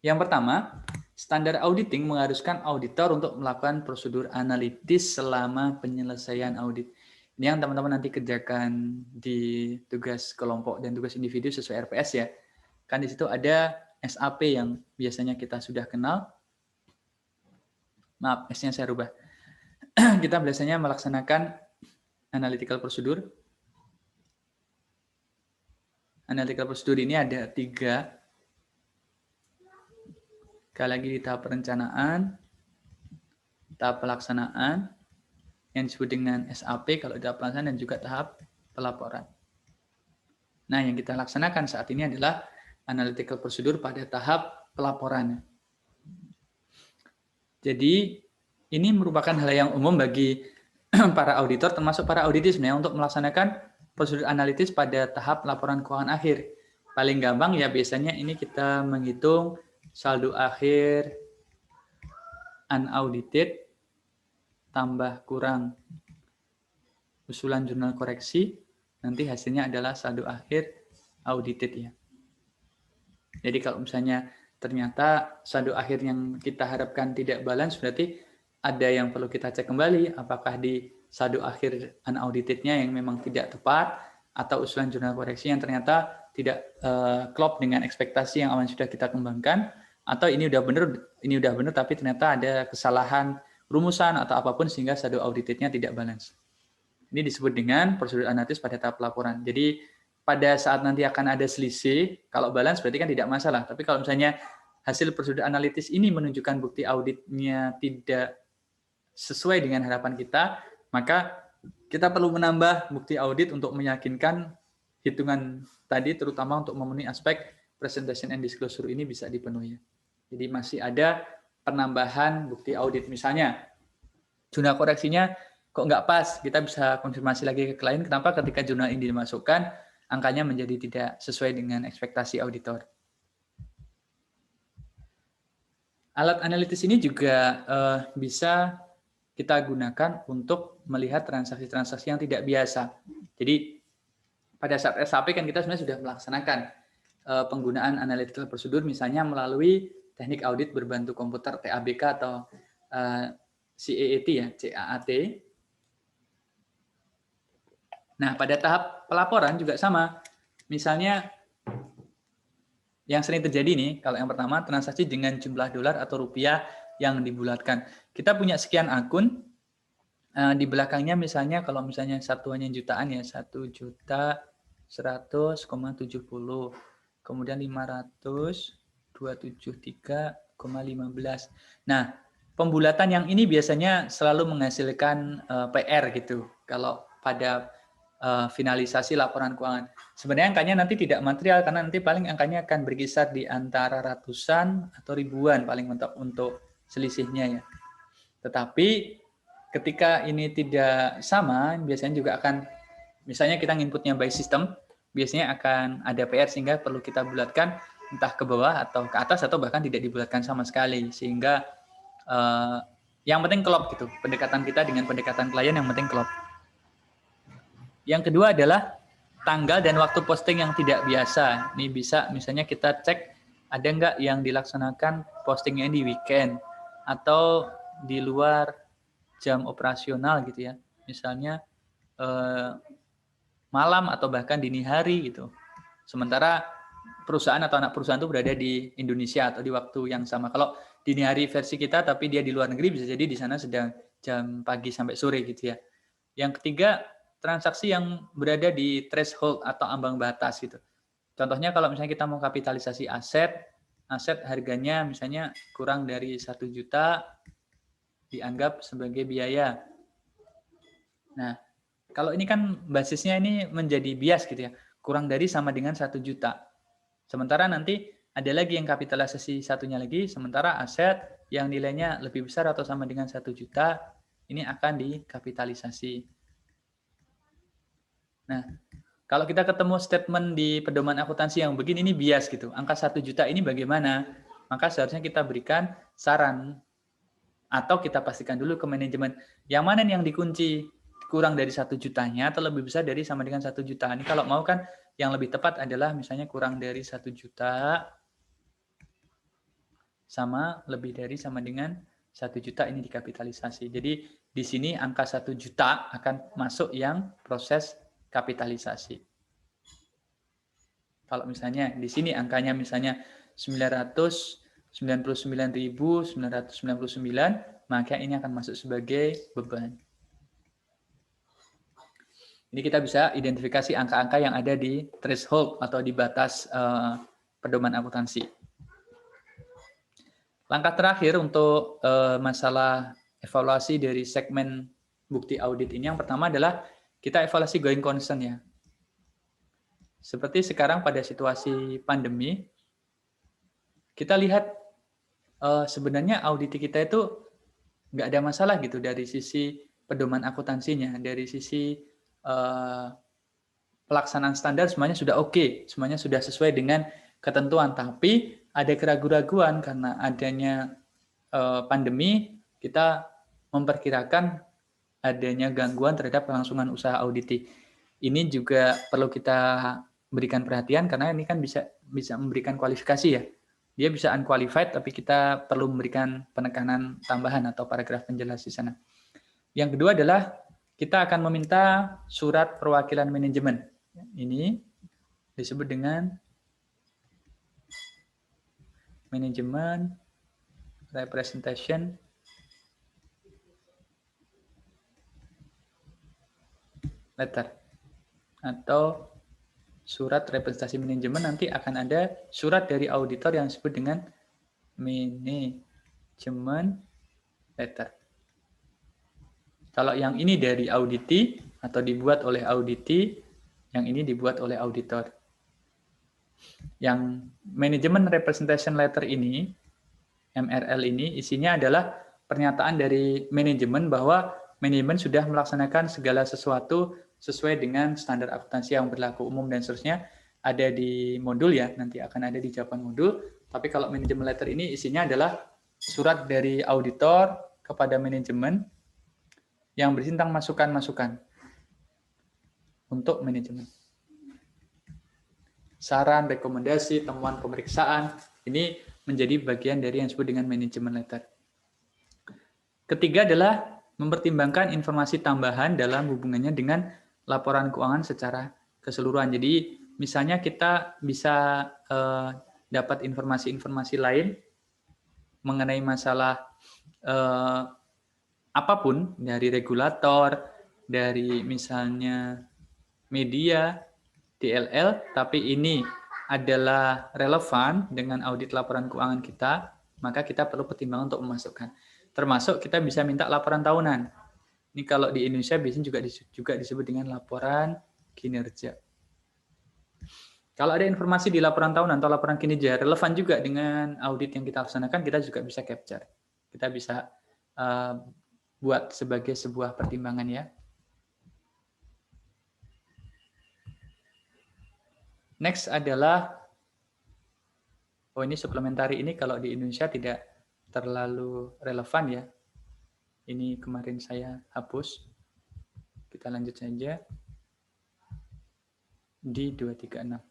Yang pertama, standar auditing mengharuskan auditor untuk melakukan prosedur analitis selama penyelesaian audit. Ini yang teman-teman nanti kerjakan di tugas kelompok dan tugas individu sesuai RPS ya. Kan di situ ada SAP yang biasanya kita sudah kenal. Maaf, S-nya saya rubah. Kita biasanya melaksanakan analytical procedure. Analytical procedure ini ada 3. Sekali lagi di tahap perencanaan, tahap pelaksanaan, yang disebut dengan SAP kalau tahap pelaksanaan, dan juga tahap pelaporan. Nah, yang kita laksanakan saat ini adalah analytical procedure pada tahap pelaporan. Jadi, ini merupakan hal yang umum bagi para auditor, termasuk para auditor sebenarnya, untuk melaksanakan prosedur analitis pada tahap laporan keuangan akhir. Paling gampang ya biasanya ini kita menghitung saldo akhir unaudited tambah kurang usulan jurnal koreksi, nanti hasilnya adalah saldo akhir audited ya. Jadi kalau misalnya ternyata saldo akhir yang kita harapkan tidak balance, berarti ada yang perlu kita cek kembali, apakah di saldo akhir unauditednya yang memang tidak tepat, atau usulan jurnal koreksi yang ternyata tidak klop dengan ekspektasi yang awalnya sudah kita kembangkan, atau ini udah benar tapi ternyata ada kesalahan rumusan atau apapun sehingga saldo auditednya tidak balance. Ini disebut dengan prosedur analitis pada tahap laporan. Jadi pada saat nanti akan ada selisih, kalau balance berarti kan tidak masalah. Tapi kalau misalnya hasil prosedur analitis ini menunjukkan bukti auditnya tidak sesuai dengan harapan kita, maka kita perlu menambah bukti audit untuk meyakinkan hitungan tadi, terutama untuk memenuhi aspek presentation and disclosure ini bisa dipenuhi. Jadi masih ada penambahan bukti audit. Misalnya, jurnal koreksinya kok nggak pas, kita bisa konfirmasi lagi ke klien kenapa ketika jurnal ini dimasukkan, angkanya menjadi tidak sesuai dengan ekspektasi auditor. Alat analitis ini juga bisa kita gunakan untuk melihat transaksi-transaksi yang tidak biasa. Jadi pada saat SAP kan kita sebenarnya sudah melaksanakan penggunaan analytical procedure, misalnya melalui teknik audit berbantu komputer TABK atau CAAT ya, CAAT. Nah, pada tahap pelaporan juga sama. Misalnya yang sering terjadi nih, kalau yang pertama transaksi dengan jumlah dolar atau rupiah yang dibulatkan. Kita punya sekian akun, di belakangnya misalnya kalau misalnya satuannya jutaan ya, 1.100.070, kemudian 500.273,15. Nah, pembulatan yang ini biasanya selalu menghasilkan PR gitu. Kalau pada finalisasi laporan keuangan. Sebenarnya angkanya nanti tidak material karena nanti paling angkanya akan berkisar di antara ratusan atau ribuan paling mentok untuk selisihnya ya. Tetapi ketika ini tidak sama, biasanya juga akan, misalnya kita inputnya by system, biasanya akan ada PR sehingga perlu kita bulatkan entah ke bawah atau ke atas atau bahkan tidak dibulatkan sama sekali, sehingga yang penting klop gitu, pendekatan kita dengan pendekatan klien yang penting klop. Yang kedua adalah tanggal dan waktu posting yang tidak biasa. Ini bisa misalnya kita cek ada nggak yang dilaksanakan postingnya di weekend atau di luar jam operasional gitu ya. Misalnya malam atau bahkan dini hari gitu. Sementara perusahaan atau anak perusahaan itu berada di Indonesia atau di waktu yang sama. Kalau dini hari versi kita tapi dia di luar negeri, bisa jadi di sana sedang jam pagi sampai sore gitu ya. Yang ketiga, transaksi yang berada di threshold atau ambang batas gitu. Contohnya kalau misalnya kita mau kapitalisasi aset harganya misalnya kurang dari 1 juta dianggap sebagai biaya. Nah, kalau ini kan basisnya ini menjadi bias gitu ya. Kurang dari sama dengan 1 juta. Sementara nanti ada lagi yang kapitalisasi satunya lagi, sementara aset yang nilainya lebih besar atau sama dengan 1 juta, ini akan dikapitalisasi. Nah, kalau kita ketemu statement di pedoman akuntansi yang begini, ini bias gitu. Angka 1 juta ini bagaimana? Maka seharusnya kita berikan saran. Atau kita pastikan dulu ke manajemen, yang mana nih yang dikunci? Kurang dari 1 jutanya atau lebih besar dari sama dengan 1 juta. Ini kalau mau kan yang lebih tepat adalah misalnya kurang dari 1 juta sama lebih dari sama dengan 1 juta ini dikapitalisasi. Jadi di sini angka 1 juta akan masuk yang proses kapitalisasi. Kalau misalnya di sini angkanya misalnya 999.999, maka ini akan masuk sebagai beban. Ini kita bisa identifikasi angka-angka yang ada di threshold atau di batas pedoman akuntansi. Langkah terakhir untuk masalah evaluasi dari segmen bukti audit ini, yang pertama adalah kita evaluasi going concern ya. Seperti sekarang pada situasi pandemi, kita lihat sebenarnya audit kita itu nggak ada masalah gitu dari sisi pedoman akuntansinya, dari sisi pelaksanaan standar semuanya sudah oke, semuanya sudah sesuai dengan ketentuan. Tapi ada keraguan-keraguan karena adanya pandemi, kita memperkirakan adanya gangguan terhadap kelangsungan usaha auditi. Ini juga perlu kita berikan perhatian karena ini kan bisa memberikan kualifikasi ya. Dia bisa unqualified tapi kita perlu memberikan penekanan tambahan atau paragraf penjelas di sana. Yang kedua adalah kita akan meminta surat perwakilan manajemen. Ini disebut dengan manajemen representation letter atau surat representasi manajemen. Nanti akan ada surat dari auditor yang disebut dengan manajemen letter. Kalau yang ini dari auditi atau dibuat oleh auditi, yang ini dibuat oleh auditor. Yang manajemen representation letter ini, MRL ini, isinya adalah pernyataan dari manajemen bahwa manajemen sudah melaksanakan segala sesuatu sesuai dengan standar akuntansi yang berlaku umum dan seterusnya. Ada di modul ya, nanti akan ada di jawaban modul. Tapi kalau manajemen letter ini isinya adalah surat dari auditor kepada manajemen yang berisi tentang masukan-masukan untuk manajemen. Saran, rekomendasi, temuan pemeriksaan, ini menjadi bagian dari yang disebut dengan manajemen letter. Ketiga adalah mempertimbangkan informasi tambahan dalam hubungannya dengan laporan keuangan secara keseluruhan. Jadi misalnya kita bisa dapat informasi-informasi lain mengenai masalah apapun dari regulator, dari misalnya media, DLL, tapi ini adalah relevan dengan audit laporan keuangan kita, maka kita perlu pertimbangan untuk memasukkan. Termasuk kita bisa minta laporan tahunan. Ini kalau di Indonesia biasanya juga disebut dengan laporan kinerja. Kalau ada informasi di laporan tahunan atau laporan kinerja relevan juga dengan audit yang kita laksanakan, kita juga bisa capture. Kita bisa buat sebagai sebuah pertimbangan ya. Next adalah, ini suplementari ini kalau di Indonesia tidak terlalu relevan ya. Ini kemarin saya hapus. Kita lanjut saja di 236.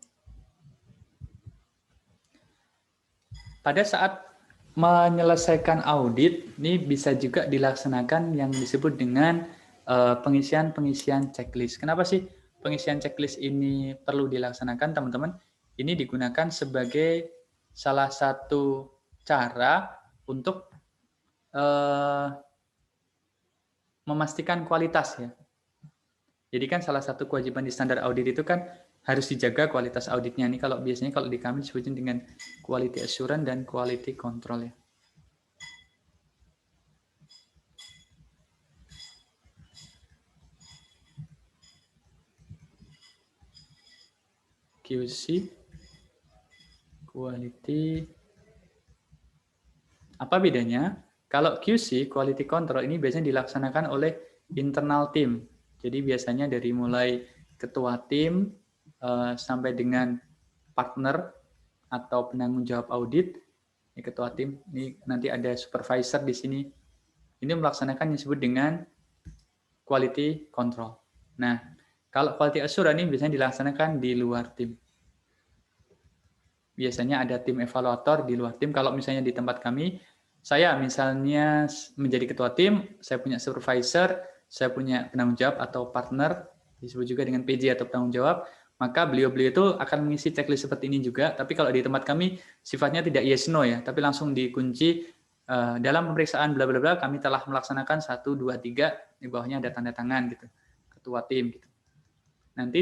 Pada saat menyelesaikan audit, ini bisa juga dilaksanakan yang disebut dengan pengisian checklist. Kenapa sih pengisian checklist ini perlu dilaksanakan, teman-teman, ini digunakan sebagai salah satu cara untuk memastikan kualitas ya. Jadi kan salah satu kewajiban di standar audit itu kan harus dijaga kualitas auditnya. Ini kalau biasanya kalau di kami disebutin dengan quality assurance dan quality control ya. QC, quality. Apa bedanya? Kalau QC, quality control, ini biasanya dilaksanakan oleh internal team. Jadi biasanya dari mulai ketua tim sampai dengan partner atau penanggung jawab audit, ini ketua tim, ini nanti ada supervisor di sini. Ini melaksanakan yang disebut dengan quality control. Nah, kalau quality assurance ini biasanya dilaksanakan di luar tim. Biasanya ada tim evaluator di luar tim. Kalau misalnya di tempat kami, saya misalnya menjadi ketua tim, saya punya supervisor, saya punya penanggung jawab atau partner, disebut juga dengan PJ atau penanggung jawab, maka beliau-beliau itu akan mengisi checklist seperti ini juga. Tapi kalau di tempat kami sifatnya tidak yes no ya, tapi langsung dikunci dalam pemeriksaan bla bla bla kami telah melaksanakan 1 2 3, di bawahnya ada tanda tangan gitu. Ketua tim gitu. Nanti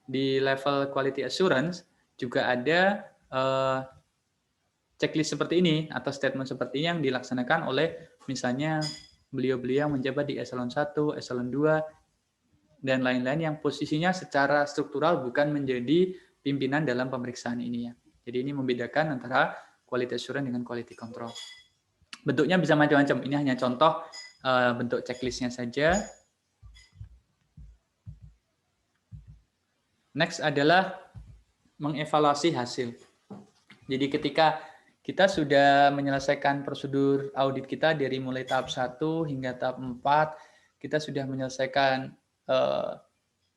di level quality assurance juga ada checklist seperti ini atau statement seperti ini yang dilaksanakan oleh misalnya beliau-beliau menjabat di eselon 1, eselon 2 dan lain-lain yang posisinya secara struktural bukan menjadi pimpinan dalam pemeriksaan ini ya. Jadi ini membedakan antara quality assurance dengan quality control. Bentuknya bisa macam-macam. Ini hanya contoh bentuk checklistnya saja. Next adalah mengevaluasi hasil. Jadi ketika kita sudah menyelesaikan prosedur audit kita dari mulai tahap 1 hingga tahap 4, kita sudah menyelesaikan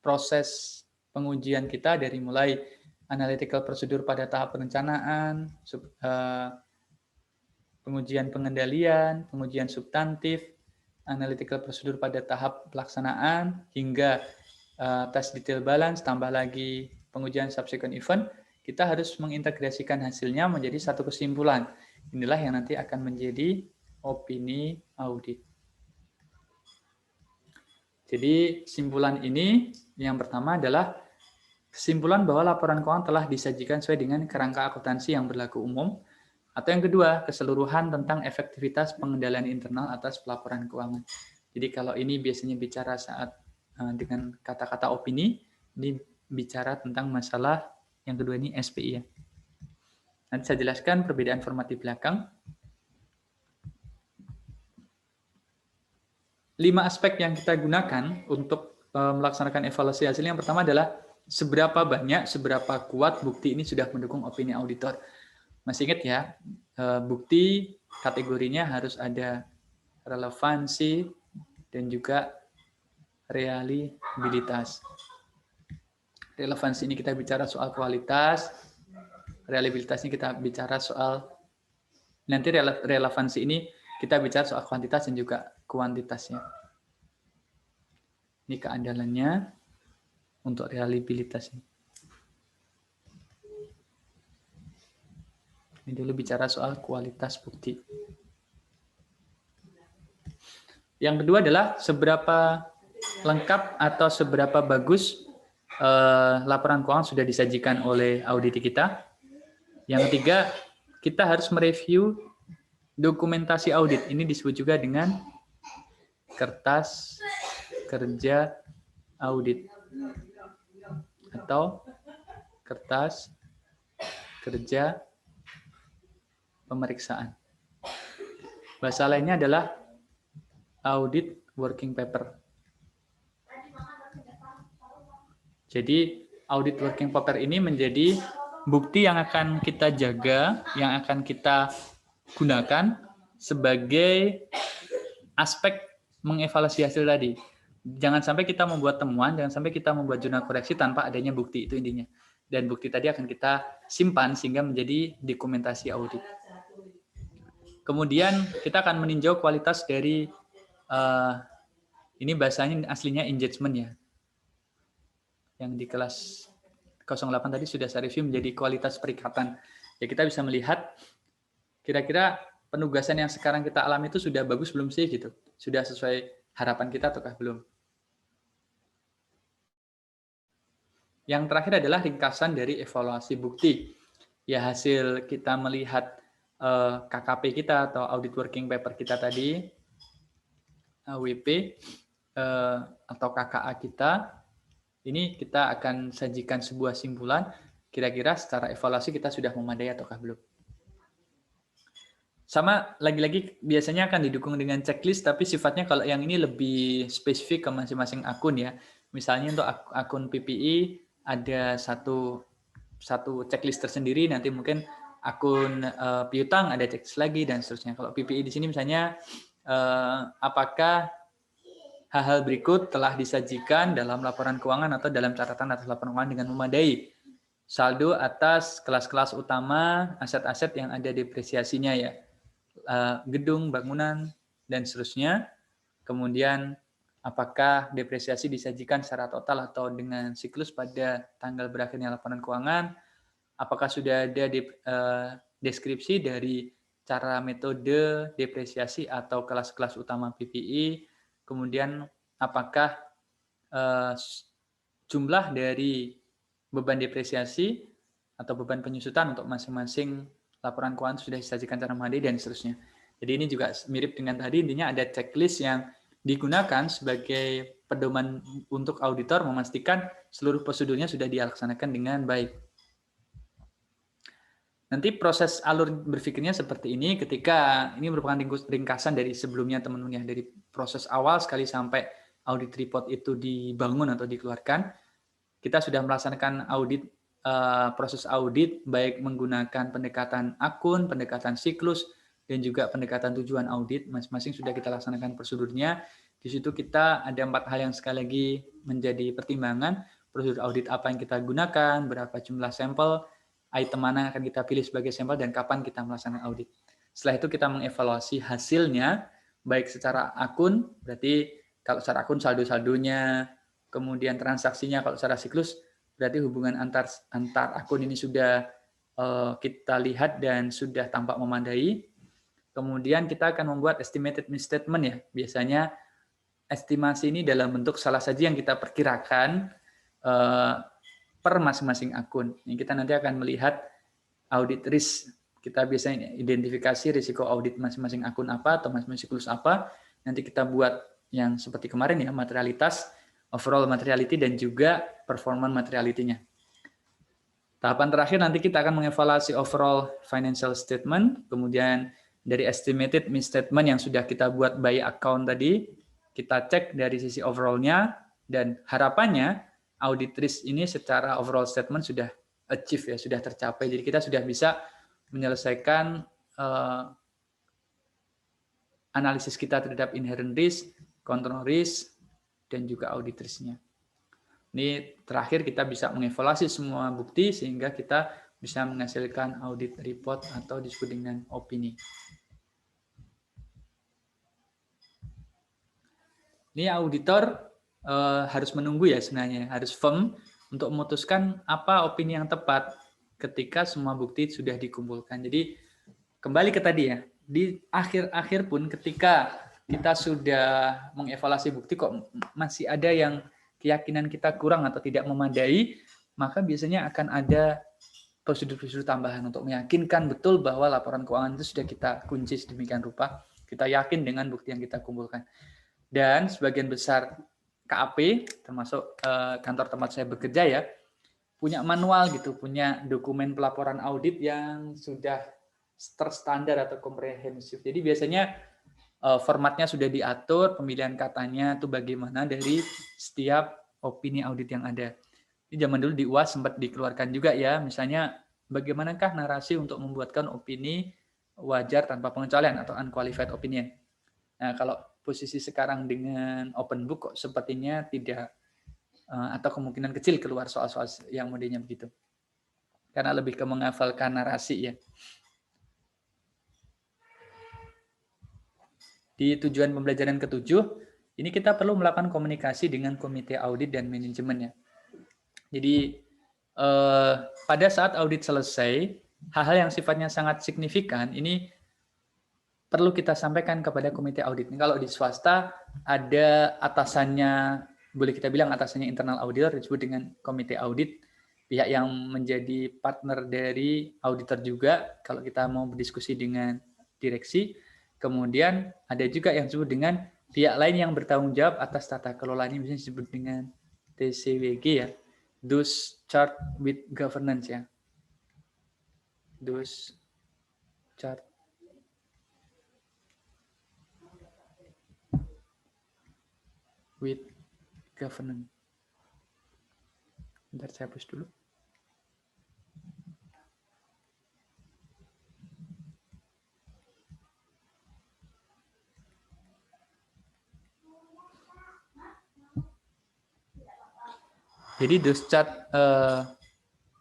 proses pengujian kita dari mulai analytical prosedur pada tahap perencanaan, pengujian pengendalian, pengujian substantif, analytical prosedur pada tahap pelaksanaan, hingga tes detail balance, tambah lagi pengujian subsequent event, kita harus mengintegrasikan hasilnya menjadi satu kesimpulan. Inilah yang nanti akan menjadi opini audit. Jadi kesimpulan ini yang pertama adalah kesimpulan bahwa laporan keuangan telah disajikan sesuai dengan kerangka akuntansi yang berlaku umum. Atau yang kedua, keseluruhan tentang efektivitas pengendalian internal atas pelaporan keuangan. Jadi kalau ini biasanya bicara saat dengan kata-kata opini, ini bicara tentang masalah yang kedua ini SPI ya. Nanti saya jelaskan perbedaan format di belakang. 5 aspek yang kita gunakan untuk melaksanakan evaluasi hasil. Yang pertama adalah seberapa banyak, seberapa kuat bukti ini sudah mendukung opini auditor. Masih ingat ya, bukti kategorinya harus ada relevansi dan juga reliabilitas. Relevansi ini kita bicara soal kualitas, reliabilitas ini kita bicara soal, nanti relevansi ini kita bicara soal kuantitas dan juga kuantitasnya. Ini keandalannya untuk reliabilitasnya. Ini dulu bicara soal kualitas bukti. Yang kedua adalah seberapa lengkap atau seberapa bagus laporan keuangan sudah disajikan oleh audit kita. Yang ketiga, kita harus mereview dokumentasi audit. Ini disebut juga dengan kertas kerja audit atau kertas kerja pemeriksaan. Bahasa lainnya adalah audit working paper. Jadi audit working paper ini menjadi bukti yang akan kita jaga, yang akan kita gunakan sebagai aspek mengevaluasi hasil tadi. Jangan sampai kita membuat temuan, jangan sampai kita membuat jurnal koreksi tanpa adanya bukti, itu intinya. Dan bukti tadi akan kita simpan sehingga menjadi dokumentasi audit. Kemudian kita akan meninjau kualitas dari, ini bahasanya aslinya engagement ya. yang di kelas 08 tadi sudah saya review menjadi kualitas perikatan. Ya kita bisa melihat kira-kira penugasan yang sekarang kita alami itu sudah bagus belum sih gitu. Sudah sesuai harapan kita ataukah belum. Yang terakhir adalah ringkasan dari evaluasi bukti. Ya hasil kita melihat KKP kita atau audit working paper kita tadi, AWP atau KKA kita, ini kita akan sajikan sebuah simpulan, kira-kira secara evaluasi kita sudah memadai ataukah belum. Sama, lagi-lagi biasanya akan didukung dengan checklist, tapi sifatnya kalau yang ini lebih spesifik ke masing-masing akun ya. Misalnya untuk akun PPI ada satu checklist tersendiri, nanti mungkin akun piutang ada checklist lagi dan seterusnya. Kalau PPI di sini misalnya apakah hal-hal berikut telah disajikan dalam laporan keuangan atau dalam catatan atas laporan keuangan dengan memadai. Saldo atas kelas-kelas utama, aset-aset yang ada depresiasinya ya. Gedung, bangunan, dan seterusnya. Kemudian apakah depresiasi disajikan secara total atau dengan siklus pada tanggal berakhirnya laporan keuangan. Apakah sudah ada deskripsi dari cara metode depresiasi atau kelas-kelas utama PPI. Kemudian apakah jumlah dari beban depresiasi atau beban penyusutan untuk masing-masing laporan keuangan sudah disajikan secara memadai dan seterusnya. Jadi ini juga mirip dengan tadi, intinya ada checklist yang digunakan sebagai pedoman untuk auditor memastikan seluruh prosedurnya sudah dilaksanakan dengan baik. Nanti proses alur berpikirnya seperti ini ketika ini merupakan ringkasan dari sebelumnya teman-teman ya, dari proses awal sekali sampai audit report itu dibangun atau dikeluarkan. Kita sudah melaksanakan audit, proses audit baik menggunakan pendekatan akun, pendekatan siklus, dan juga pendekatan tujuan audit. Masing-masing sudah kita laksanakan prosedurnya. Di situ kita ada 4 hal yang sekali lagi menjadi pertimbangan. Prosedur audit apa yang kita gunakan, berapa jumlah sampel, item mana akan kita pilih sebagai sampel, dan kapan kita melaksanakan audit. Setelah itu kita mengevaluasi hasilnya, baik secara akun, berarti kalau secara akun saldo-saldonya, kemudian transaksinya, kalau secara siklus, berarti hubungan antar akun ini sudah kita lihat dan sudah tampak memadai. Kemudian kita akan membuat estimated misstatement ya. Biasanya estimasi ini dalam bentuk salah saja yang kita perkirakan per masing-masing akun. Ini kita nanti akan melihat audit risk. Kita biasanya identifikasi risiko audit masing-masing akun apa atau masing-masing siklus apa. Nanti kita buat yang seperti kemarin ya, materialitas, overall materiality, dan juga performance materiality-nya. Tahapan terakhir nanti kita akan mengevaluasi overall financial statement, kemudian dari estimated misstatement yang sudah kita buat by account tadi, kita cek dari sisi overall-nya, dan harapannya audit risk ini secara overall statement sudah achieve ya, sudah tercapai. Jadi kita sudah bisa menyelesaikan analisis kita terhadap inherent risk, control risk, dan juga audit risk-nya. Ini terakhir kita bisa mengevaluasi semua bukti sehingga kita bisa menghasilkan audit report atau disebut dengan opini. Ini auditor harus menunggu ya sebenarnya, harus firm untuk memutuskan apa opini yang tepat ketika semua bukti sudah dikumpulkan. Jadi kembali ke tadi ya, di akhir-akhir pun ketika kita sudah mengevaluasi bukti kok masih ada yang keyakinan kita kurang atau tidak memadai, maka biasanya akan ada prosedur-prosedur tambahan untuk meyakinkan betul bahwa laporan keuangan itu sudah kita kunci sedemikian rupa, kita yakin dengan bukti yang kita kumpulkan. Dan sebagian besar KAP, termasuk kantor tempat saya bekerja ya, punya manual gitu, punya dokumen pelaporan audit yang sudah terstandar atau komprehensif. Jadi biasanya formatnya sudah diatur, pemilihan katanya itu bagaimana dari setiap opini audit yang ada. Ini zaman dulu di UAS sempat dikeluarkan juga ya, misalnya bagaimanakah narasi untuk membuatkan opini wajar tanpa pengecualian atau unqualified opinion. Nah, kalau posisi sekarang dengan open book kok sepertinya tidak, atau kemungkinan kecil keluar soal-soal yang modelnya begitu. Karena lebih ke menghafalkan narasi ya. Di tujuan pembelajaran ke-7, ini kita perlu melakukan komunikasi dengan komite audit dan manajemen ya. Jadi pada saat audit selesai, hal-hal yang sifatnya sangat signifikan ini perlu kita sampaikan kepada komite audit. Kalau di swasta ada atasannya, boleh kita bilang atasannya internal auditor, disebut dengan komite audit, pihak yang menjadi partner dari auditor juga kalau kita mau berdiskusi dengan direksi. Kemudian ada juga yang disebut dengan pihak lain yang bertanggung jawab atas tata kelola, ini bisa disebut dengan TCWG ya, those charged with governance ya, those charged with governance. Bentar saya hapus dulu. Jadi those charged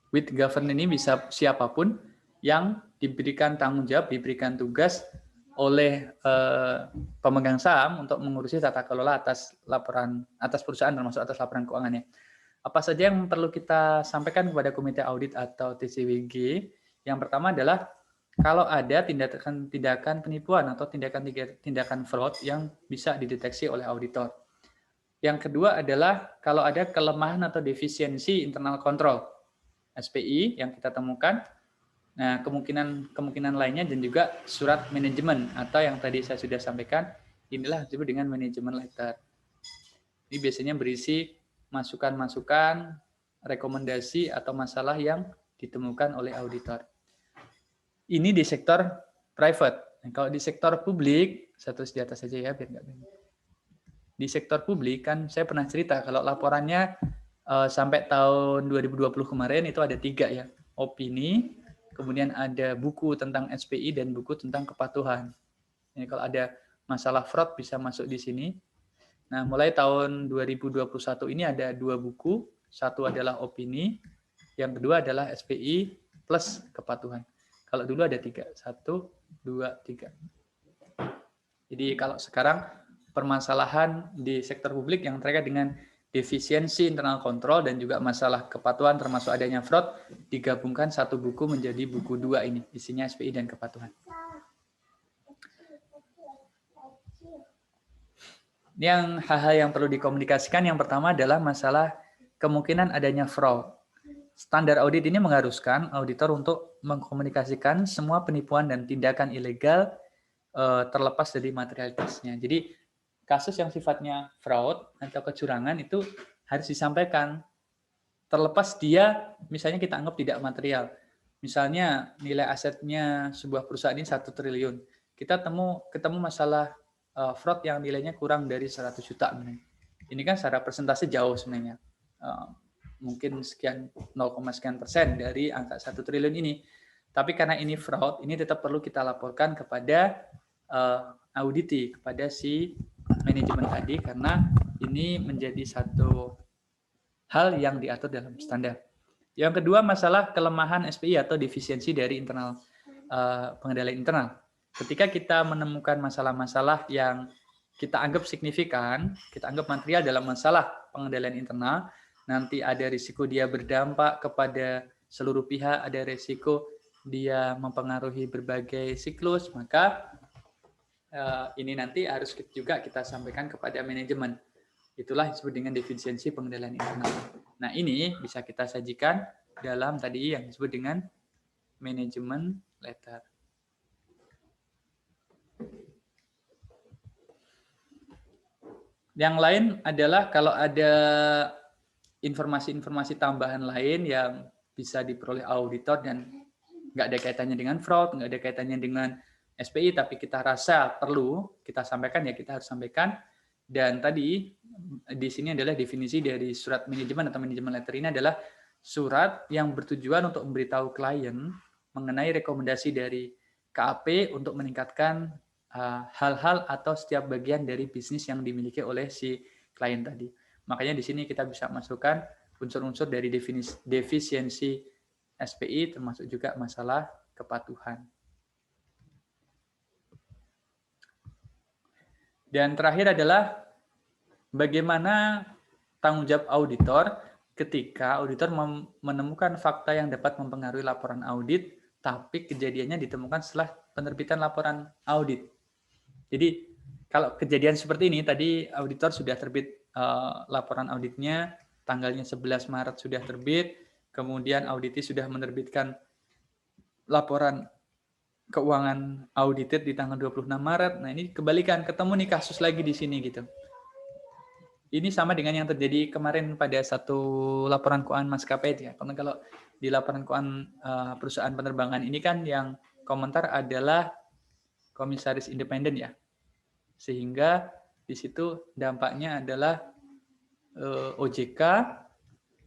with governance ini bisa siapapun yang diberikan tanggung jawab, diberikan tugas oleh pemegang saham untuk mengurusi tata kelola atas laporan atas perusahaan, termasuk atas laporan keuangannya. Apa saja yang perlu kita sampaikan kepada komite audit atau TCWG? Yang pertama adalah kalau ada tindakan penipuan atau tindakan fraud yang bisa dideteksi oleh auditor. Yang kedua adalah kalau ada kelemahan atau defisiensi internal control SPI yang kita temukan. Nah, kemungkinan lainnya dan juga surat manajemen atau yang tadi saya sudah sampaikan, inilah disebut dengan manajemen letter. Ini biasanya berisi masukan-masukan, rekomendasi atau masalah yang ditemukan oleh auditor. Ini di sektor private. Nah, kalau di sektor publik, saya tulis di atas saja ya biar nggak bingung. Di sektor publik kan saya pernah cerita kalau laporannya sampai tahun 2020 kemarin itu ada 3 ya, opini, kemudian ada buku tentang SPI dan buku tentang kepatuhan. Ini kalau ada masalah fraud bisa masuk di sini. Nah, mulai tahun 2021 ini ada 2 buku, satu adalah opini, yang kedua adalah SPI plus kepatuhan. Kalau dulu ada 3, 1, 2, 3. Jadi kalau sekarang permasalahan di sektor publik yang terkait dengan defisiensi internal kontrol dan juga masalah kepatuhan termasuk adanya fraud digabungkan satu buku menjadi buku 2 ini, isinya SPI dan kepatuhan. Yang hal-hal yang perlu dikomunikasikan yang pertama adalah masalah kemungkinan adanya fraud. Standar audit ini mengharuskan auditor untuk mengkomunikasikan semua penipuan dan tindakan ilegal terlepas dari materialitasnya. Jadi kasus yang sifatnya fraud atau kecurangan itu harus disampaikan terlepas dia misalnya kita anggap tidak material. Misalnya nilai asetnya sebuah perusahaan ini 1 triliun. Kita ketemu masalah fraud yang nilainya kurang dari 100 juta. Ini kan secara persentase jauh sebenarnya. Mungkin sekian 0, sekian persen dari angka 1 triliun ini. Tapi karena ini fraud, ini tetap perlu kita laporkan kepada auditi, kepada si manajemen tadi, karena ini menjadi satu hal yang diatur dalam standar. Yang kedua, masalah kelemahan SPI atau defisiensi dari internal pengendalian internal. Ketika kita menemukan masalah-masalah yang kita anggap signifikan, kita anggap material dalam masalah pengendalian internal, nanti ada risiko dia berdampak kepada seluruh pihak, ada risiko dia mempengaruhi berbagai siklus, maka ini nanti harus juga kita sampaikan kepada manajemen. Itulah disebut dengan defisiensi pengendalian internal. Nah, ini bisa kita sajikan dalam tadi yang disebut dengan manajemen letter. Yang lain adalah kalau ada informasi-informasi tambahan lain yang bisa diperoleh auditor dan nggak ada kaitannya dengan fraud, nggak ada kaitannya dengan SPI, tapi kita rasa perlu kita sampaikan, ya kita harus sampaikan. Dan tadi di sini adalah definisi dari surat manajemen atau manajemen letter ini adalah surat yang bertujuan untuk memberitahu klien mengenai rekomendasi dari KAP untuk meningkatkan hal-hal atau setiap bagian dari bisnis yang dimiliki oleh si klien tadi. Makanya di sini kita bisa masukkan unsur-unsur dari defisiensi SPI, termasuk juga masalah kepatuhan. Dan terakhir adalah bagaimana tanggung jawab auditor ketika auditor menemukan fakta yang dapat mempengaruhi laporan audit, tapi kejadiannya ditemukan setelah penerbitan laporan audit. Jadi kalau kejadian seperti ini, tadi auditor sudah terbit laporan auditnya, tanggalnya 11 Maret sudah terbit, kemudian auditi sudah menerbitkan laporan keuangan audited di tanggal 26 Maret. Nah, ini kebalikan, ketemu nih kasus lagi di sini gitu. Ini sama dengan yang terjadi kemarin pada satu laporan keuangan maskapai ya. Karena kalau di laporan keuangan perusahaan penerbangan ini kan yang komentar adalah komisaris independen ya. Sehingga di situ dampaknya adalah OJK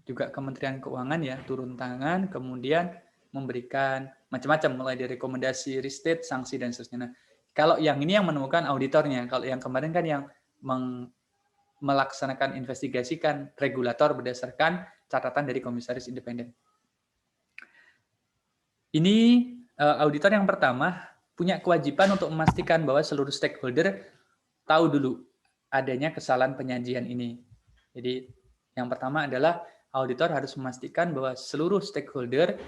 juga Kementerian Keuangan ya turun tangan, kemudian memberikan macam-macam mulai dari rekomendasi, restate, sanksi dan seterusnya. Nah, kalau yang ini yang menemukan auditornya, kalau yang kemarin kan yang melaksanakan investigasi kan regulator berdasarkan catatan dari komisaris independen. Ini auditor yang pertama punya kewajiban untuk memastikan bahwa seluruh stakeholder tahu dulu adanya kesalahan penyajian ini. Jadi yang pertama adalah auditor harus memastikan bahwa seluruh stakeholder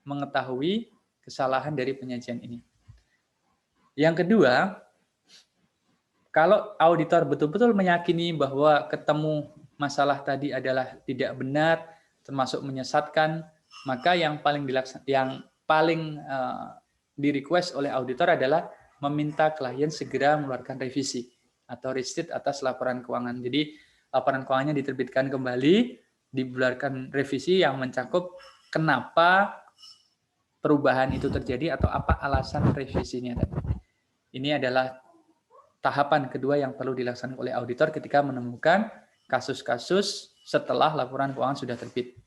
mengetahui kesalahan dari penyajian ini. Yang kedua, kalau auditor betul-betul meyakini bahwa ketemu masalah tadi adalah tidak benar, termasuk menyesatkan, maka yang paling di-request oleh auditor adalah meminta klien segera mengeluarkan revisi atau restate atas laporan keuangan. Jadi laporan keuangannya diterbitkan kembali, dibularkan revisi yang mencakup kenapa perubahan itu terjadi atau apa alasan revisinya. Ini adalah tahapan kedua yang perlu dilaksanakan oleh auditor ketika menemukan kasus-kasus setelah laporan keuangan sudah terbit.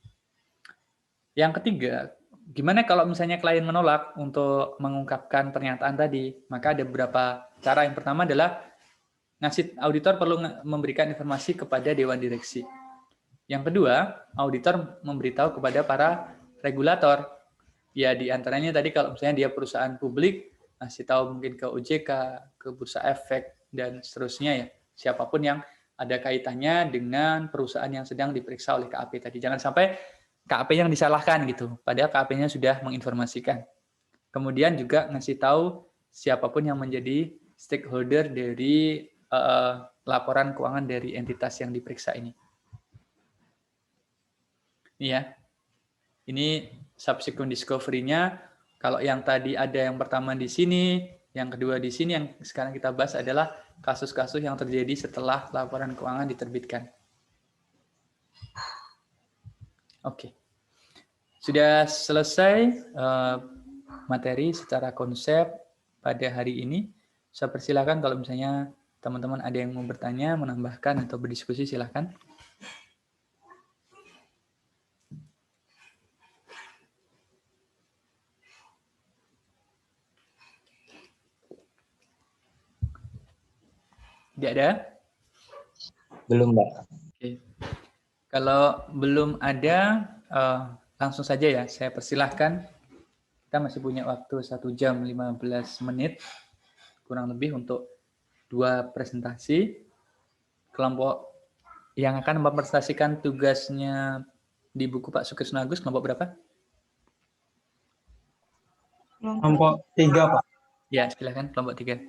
Yang ketiga, gimana kalau misalnya klien menolak untuk mengungkapkan pernyataan tadi? Maka ada beberapa cara. Yang pertama adalah auditor perlu memberikan informasi kepada dewan direksi. Yang kedua, auditor memberitahu kepada para regulator. Ya, di antaranya tadi kalau misalnya dia perusahaan publik, ngasih tahu mungkin ke OJK, ke Bursa Efek, dan seterusnya ya. Siapapun yang ada kaitannya dengan perusahaan yang sedang diperiksa oleh KAP tadi. Jangan sampai KAP yang disalahkan gitu, padahal KAP-nya sudah menginformasikan. Kemudian juga ngasih tahu siapapun yang menjadi stakeholder dari laporan keuangan dari entitas yang diperiksa ini. Ini ya. Ini subsequent discovery-nya. Kalau yang tadi ada yang pertama di sini, yang kedua di sini, yang sekarang kita bahas adalah kasus-kasus yang terjadi setelah laporan keuangan diterbitkan. Oke. Sudah selesai materi secara konsep pada hari ini. Saya persilakan kalau misalnya teman-teman ada yang mau bertanya, menambahkan, atau berdiskusi, silakan. Tidak ada? Belum, Mbak. Oke. Kalau belum ada, langsung saja ya, saya persilahkan. Kita masih punya waktu 1 jam 15 menit, kurang lebih untuk 2 presentasi. Kelompok yang akan mempresentasikan tugasnya di buku Pak Sukrisno Agus, kelompok berapa? Kelompok 3, Pak. Ya, silakan kelompok 3.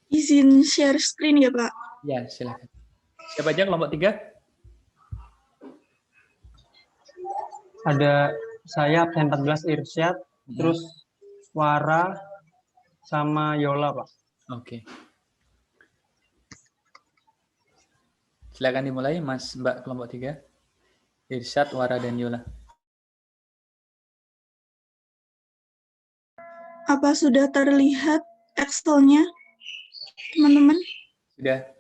Izin share screen ya, Pak? Ya, silakan. Siapa aja kelompok 3? Ada saya absen 14 Irsyad, terus Wara sama Yola, Pak. Oke. Silakan dimulai, Mas, Mbak kelompok 3. Irsyad, Wara, dan Yola. Apa sudah terlihat Excel-nya, teman-teman? Sudah.